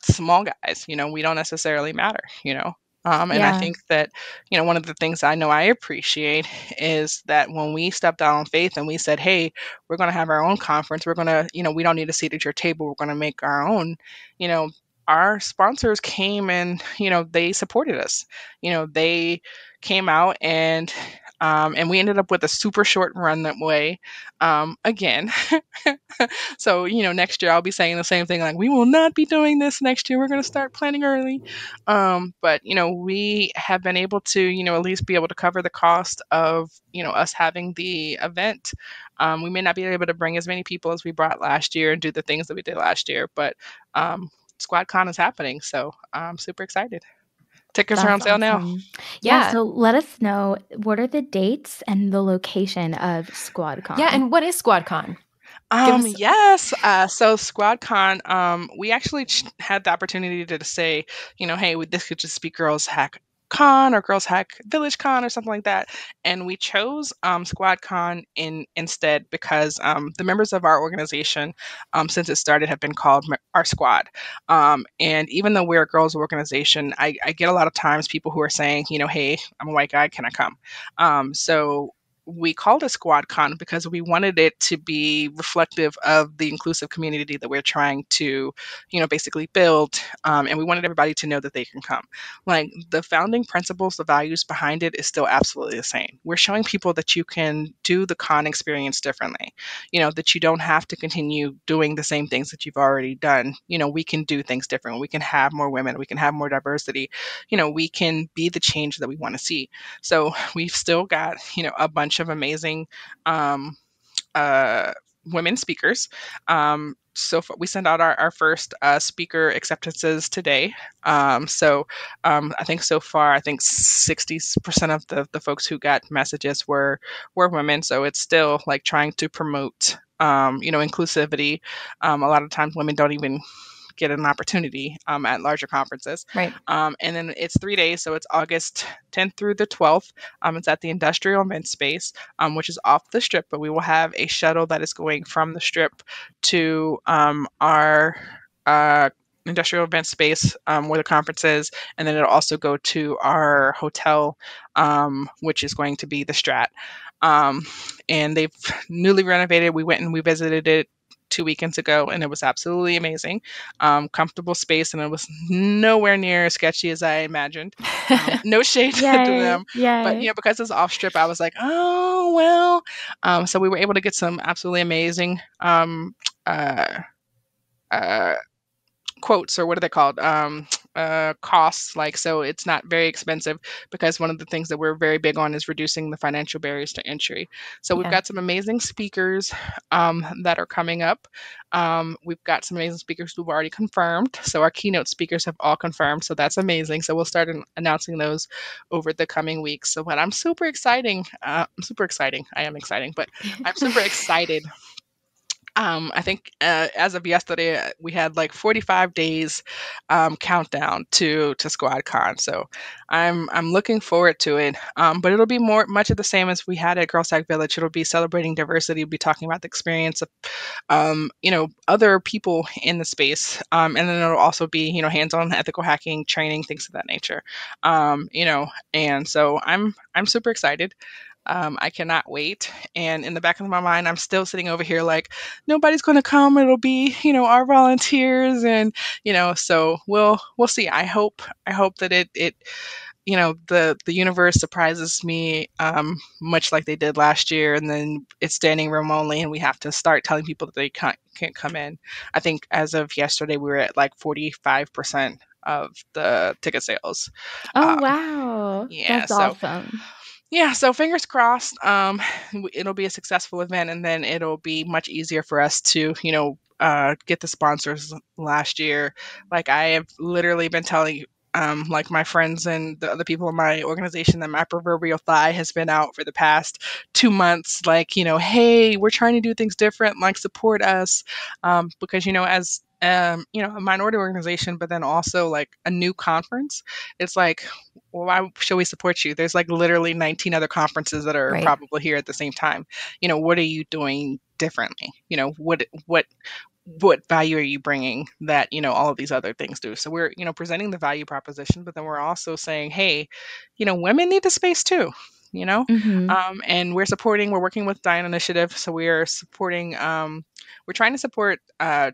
small guys, we don't necessarily matter. And I Yeah. think that, one of the things I know I appreciate is that when we stepped out on faith and we said, hey, we're going to have our own conference, we're going to, we don't need a seat at your table, we're going to make our own, you know, our sponsors came and, they supported us. They came out and we ended up with a super short run that way. Again, so, next year I'll be saying the same thing, like, we will not be doing this next year. We're going to start planning early. But, we have been able to, at least be able to cover the cost of, us having the event. We may not be able to bring as many people as we brought last year and do the things that we did last year, but SquadCon is happening. So I'm super excited. Tickets are on That's sale now. awesome. Yeah, Yeah. so let us know, what are the dates and the location of SquadCon? Yeah. And what is SquadCon? Give us- Yes. So SquadCon, we actually had the opportunity to say, hey, this could just be Girls Hack Con or Girls Hack Village Con or something like that. And we chose SquadCon instead because the members of our organization, since it started, have been called our squad. And even though we're a girls organization, I get a lot of times people who are saying, hey, I'm a white guy, can I come? So we called it SquadCon because we wanted it to be reflective of the inclusive community that we're trying to, basically build. And we wanted everybody to know that they can come. Like, the founding principles, the values behind it is still absolutely the same. We're showing people that you can do the con experience differently, that you don't have to continue doing the same things that you've already done. We can do things different. We can have more women. We can have more diversity. We can be the change that we want to see. So we've still got, a bunch of amazing women speakers. So we sent out our first speaker acceptances today. I think so far, I think 60% of the folks who got messages were women. So it's still like trying to promote, inclusivity. A lot of times women don't even get an opportunity at larger conferences. Right. And then it's 3 days, so it's August 10th through the 12th. It's at the Industrial Event Space, which is off the Strip, but we will have a shuttle that is going from the Strip to our industrial event space where the conference is, and then it'll also go to our hotel, which is going to be the Strat. And they've newly renovated. We went and we visited it 2 weekends ago, and it was absolutely amazing. Comfortable space, and it was nowhere near as sketchy as I imagined. No shade to them, but because it's off Strip, I was like, oh well. So we were able to get some absolutely amazing quotes, or what are they called, costs, like, so it's not very expensive, because one of the things that we're very big on is reducing the financial barriers to entry. So we've got some amazing speakers that are coming up. We've got some amazing speakers who've already confirmed, so our keynote speakers have all confirmed, so that's amazing. So we'll start announcing those over the coming weeks. So what I'm super exciting, I am exciting, but I'm super excited. I think as of yesterday, we had like 45 days countdown to SquadCon. So I'm looking forward to it. But it'll be much of the same as we had at GirlsHackVillage. It'll be celebrating diversity. We'll be talking about the experience of other people in the space. And then it'll also be, hands-on ethical hacking, training, things of that nature. And so I'm super excited. I cannot wait. And in the back of my mind, I'm still sitting over here like, nobody's going to come. It'll be, our volunteers. And, so we'll see. I hope that it the universe surprises me, much like they did last year. And then it's standing room only, and we have to start telling people that they can't come in. I think as of yesterday, we were at like 45% of the ticket sales. Oh, wow. Yeah. That's awesome. Yeah, so fingers crossed. It'll be a successful event, and then it'll be much easier for us to, get the sponsors last year. Like, I have literally been telling like my friends and the other people in my organization, that my proverbial thigh has been out for the past 2 months. Like, hey, we're trying to do things different. Like, support us, because as a minority organization, but then also like a new conference. It's like, well, why should we support you? There's like literally 19 other conferences that are Right. probably here at the same time. What are you doing differently? What value are you bringing that all of these other things do? So we're presenting the value proposition, but then we're also saying, hey, women need the space too. Mm-hmm. And we're working with Diane Initiative, so we're trying to support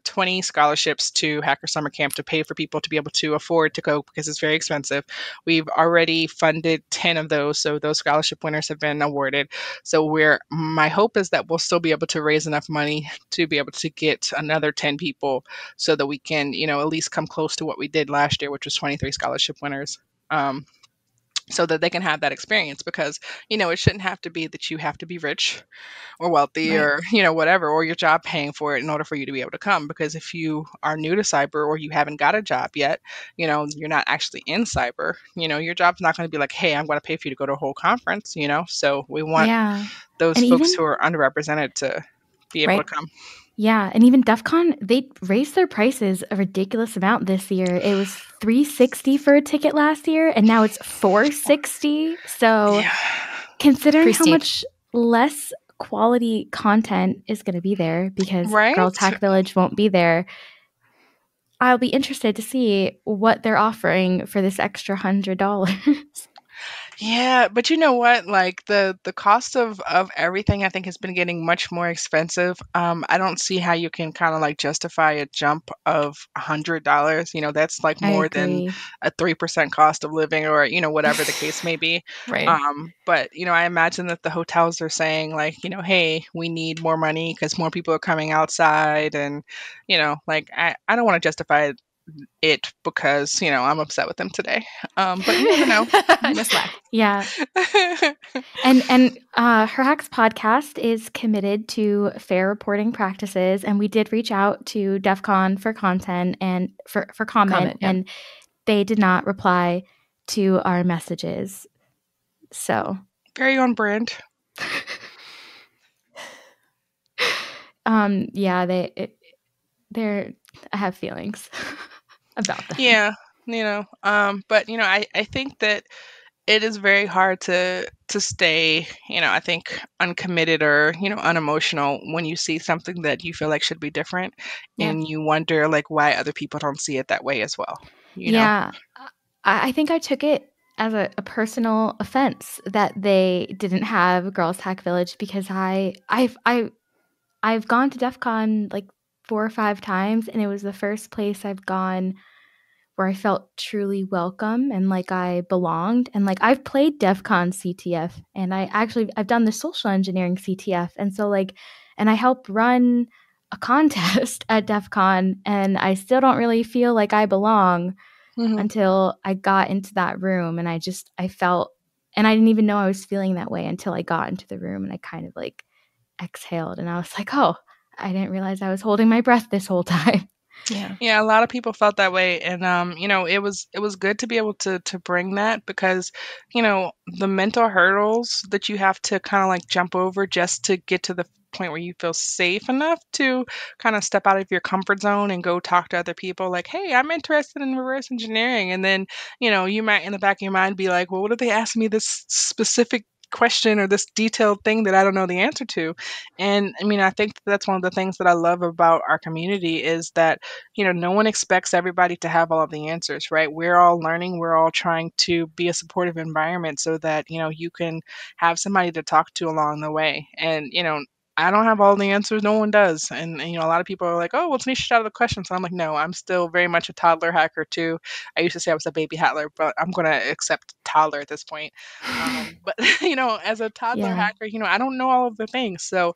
20 scholarships to Hacker Summer Camp to pay for people to be able to afford to go, because it's very expensive. We've already funded 10 of those, so those scholarship winners have been awarded. So my hope is that we'll still be able to raise enough money to be able to get another 10 people, so that we can at least come close to what we did last year, which was 23 scholarship winners. So that they can have that experience, because it shouldn't have to be that you have to be rich or wealthy, Right. or whatever, or your job paying for it in order for you to be able to come. Because if you are new to cyber, or you haven't got a job yet, you're not actually in cyber, your job's not going to be like, hey, I'm going to pay for you to go to a whole conference. So we want Yeah. those And folks even, who are underrepresented to be able to Right. come. yeah, and even DEFCON, they raised their prices a ridiculous amount this year. It was $360 for a ticket last year, and now it's $460. So Yeah. considering Pretty how steep. much less quality content is going to be there, because Right. Girls Hack Village won't be there, I'll be interested to see what they're offering for this extra $100. Yeah, but you know what? Like, the cost of everything, I think, has been getting much more expensive. I don't see how you can kind of like justify a jump of $100. That's like I more than agree. a 3% cost of living, or whatever the case may be. Right. But I imagine that the hotels are saying, like, hey, we need more money because more people are coming outside, and like, I don't want to justify it because I'm upset with them today. But you never know. No slack. Yeah. And Her Hacks podcast is committed to fair reporting practices, and we did reach out to DEF CON for content and for comment, Yeah. and they did not reply to our messages. So Very on brand. yeah, they're I have feelings about them. Yeah, but I think that it is very hard to stay, I think, uncommitted or unemotional when you see something that you feel like should be different, Yeah. and you wonder like why other people don't see it that way as well. Yeah, I think I took it as a personal offense that they didn't have Girls Hack Village, because I've gone to DEF CON like 4 or 5 times, and it was the first place I've gone where I felt truly welcome and like I belonged. And like, I've played DEF CON CTF, and I've done the social engineering CTF, and so like, and I helped run a contest at DEF CON, and I still don't really feel like I belong until I got into that room, and I felt, and I didn't even know I was feeling that way until I got into the room, and I kind of like exhaled, and I was like, oh, I didn't realize I was holding my breath this whole time. Yeah, a lot of people felt that way, and it was good to be able to bring that, because the mental hurdles that you have to kind of like jump over just to get to the point where you feel safe enough to kind of step out of your comfort zone and go talk to other people, like, hey, I'm interested in reverse engineering. And then you might in the back of your mind be like, well, what if they ask me this specific question or this detailed thing that I don't know the answer to? And I mean, I think that's one of the things that I love about our community, is that no one expects everybody to have all of the answers, right? We're all learning. We're all trying to be a supportive environment so that, you can have somebody to talk to along the way. And, I don't have all the answers. No one does. And a lot of people are like, oh, well, Tanisha's out of the question. So I'm like, no, I'm still very much a toddler hacker too. I used to say I was a baby hacker, but I'm going to accept toddler at this point. But, as a toddler Yeah. hacker, I don't know all of the things. So,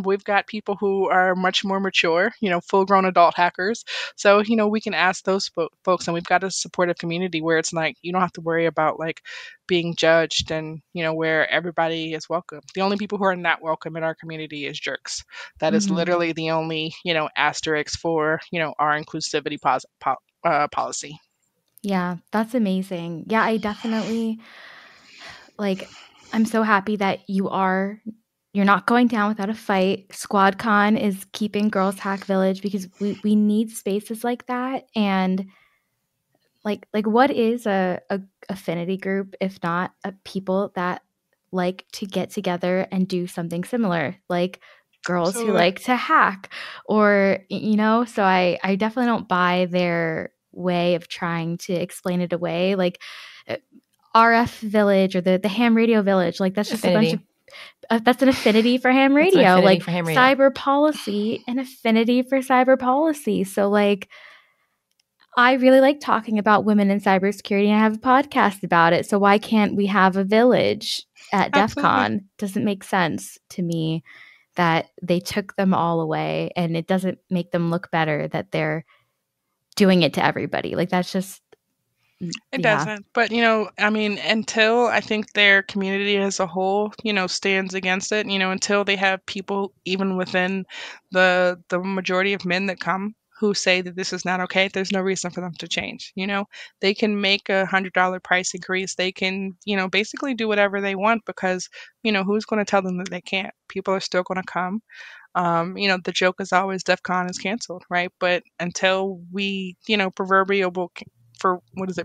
we've got people who are much more mature, full grown adult hackers. So, we can ask those folks, and we've got a supportive community where it's like, you don't have to worry about like being judged, and, where everybody is welcome. The only people who are not welcome in our community is jerks. That is literally the only, asterisk for, our inclusivity policy. Yeah, that's amazing. Yeah, I definitely I'm so happy that you're not going down without a fight. SquadCon is keeping GirlsHackVillage because we need spaces like that. And what is a affinity group if not a people that like to get together and do something similar, like girls who Absolutely. like to hack, or so I definitely don't buy their way of trying to explain it away, like uh, RF Village or the ham radio village, like that's just a bunch of that's an affinity for ham That's an radio, affinity like for ham radio. cyber policy, an affinity for cyber policy. So I really like talking about women in cybersecurity, and I have a podcast about it. So why can't we have a village at Absolutely. DEFCON? Doesn't make sense to me that they took them all away, and it doesn't make them look better that they're doing it to everybody. Like that's just It yeah. doesn't. But, I mean, until I think their community as a whole, stands against it, until they have people even within the majority of men that come who say that this is not okay, there's no reason for them to change. They can make $100 price increase. They can, basically do whatever they want because, who's going to tell them that they can't? People are still going to come. The joke is always DEF CON is canceled, right? But until we,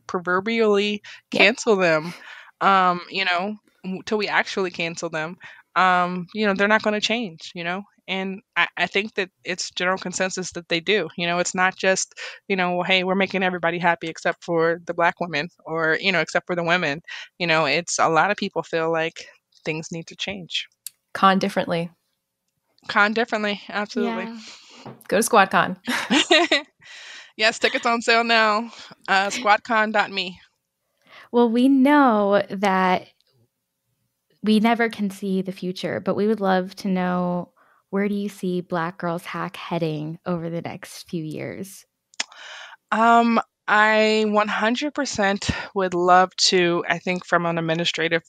proverbially Yep. cancel them, till we actually cancel them, they're not going to change. And I think that it's general consensus that they do. It's not just, well, hey, we're making everybody happy except for the Black women or, except for the women. It's a lot of people feel like things need to change. Con differently. Con differently. Absolutely. Yeah. Go to SquadCon. Yes, tickets on sale now. SquadCon.me. Well, we know that we never can see the future, but we would love to know, where do you see Black Girls Hack heading over the next few years? I 100% would love to, I think from an administrative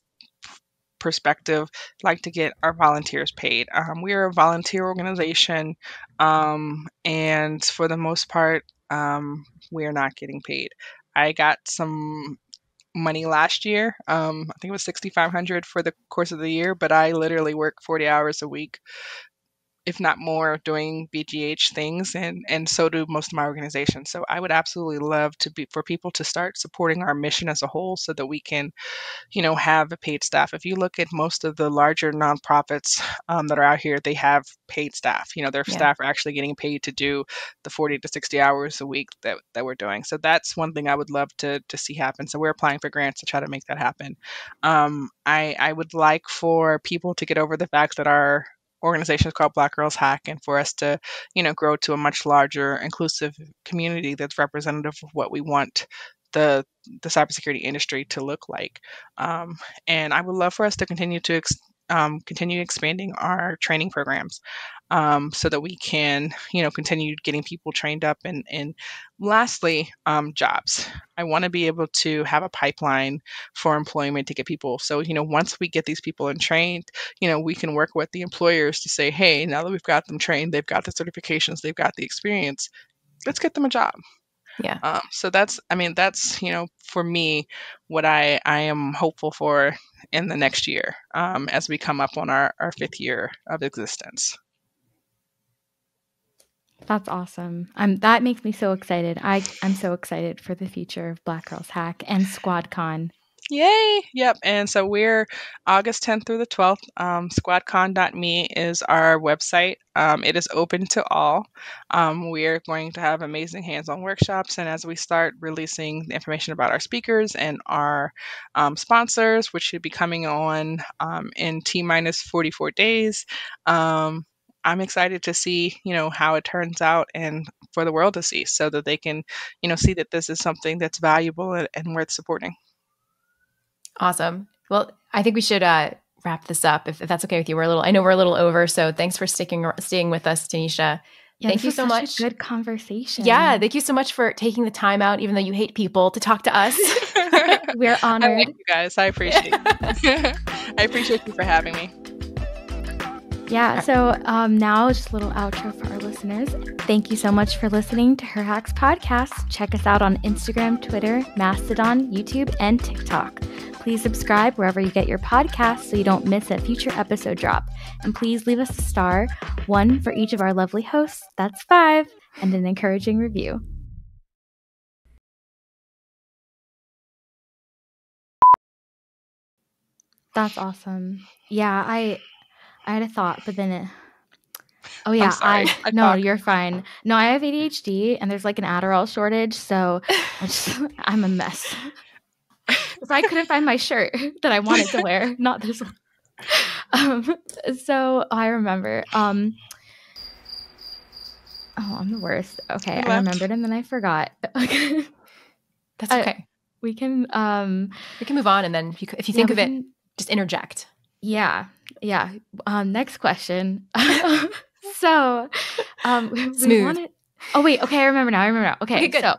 perspective, like to get our volunteers paid. We are a volunteer organization, and for the most part, we are not getting paid. I got some money last year. I think it was $6,500 for the course of the year, but I literally work 40 hours a week, if not more, doing BGH things, and so do most of my organizations. So I would absolutely love for people to start supporting our mission as a whole, so that we can, have a paid staff. If you look at most of the larger nonprofits that are out here, they have paid staff. Their staff are actually getting paid to do the 40 to 60 hours a week that we're doing. So that's one thing I would love to see happen. So we're applying for grants to try to make that happen. I would like for people to get over the fact that our organization is called Black Girls Hack, and for us to, grow to a much larger, inclusive community that's representative of what we want the cybersecurity industry to look like. And I would love for us to continue to continue expanding our training programs, so that we can, continue getting people trained up. And lastly, jobs. I want to be able to have a pipeline for employment to get people. So, once we get these people and trained, we can work with the employers to say, hey, now that we've got them trained, they've got the certifications, they've got the experience, let's get them a job. Yeah. So that's, for me, what I am hopeful for in the next year, as we come up on our 5th year of existence. That's awesome. That makes me so excited. I'm so excited for the future of Black Girls Hack and SquadCon. Yay! Yep. And so we're August 10th through the 12th. SquadCon.me is our website. It is open to all. We're going to have amazing hands-on workshops. And as we start releasing the information about our speakers and our sponsors, which should be coming on in T-minus 44 days, I'm excited to see, how it turns out, and for the world to see, so that they can, see that this is something that's valuable and worth supporting. Awesome. Well, I think we should wrap this up if that's okay with you. I know we're a little over, so thanks for staying with us, Tennisha. Yeah, thank you so much. A good conversation. Yeah, thank you so much for taking the time out, even though you hate people, to talk to us. We're honored. I like you guys. I appreciate it. I appreciate you for having me. Yeah, so now just a little outro for our listeners. Thank you so much for listening to Her Hacks podcast. Check us out on Instagram, Twitter, Mastodon, YouTube, and TikTok. Please subscribe wherever you get your podcasts so you don't miss a future episode drop. And please leave us a star, 1 for each of our lovely hosts, that's 5, and an encouraging review. That's awesome. Yeah, I had a thought, but then it... Oh yeah, I'm sorry. no, you're fine. No, I have ADHD and there's like an Adderall shortage, so I'm a mess. So I couldn't find my shirt that I wanted to wear, not this one. So I remember. Oh, I'm the worst. Okay, I remembered and then I forgot. That's okay. We can move on, and then if you think of it, just interject. Yeah. Next question. So, Smooth. Oh wait. Okay, I remember now. Okay, good. So.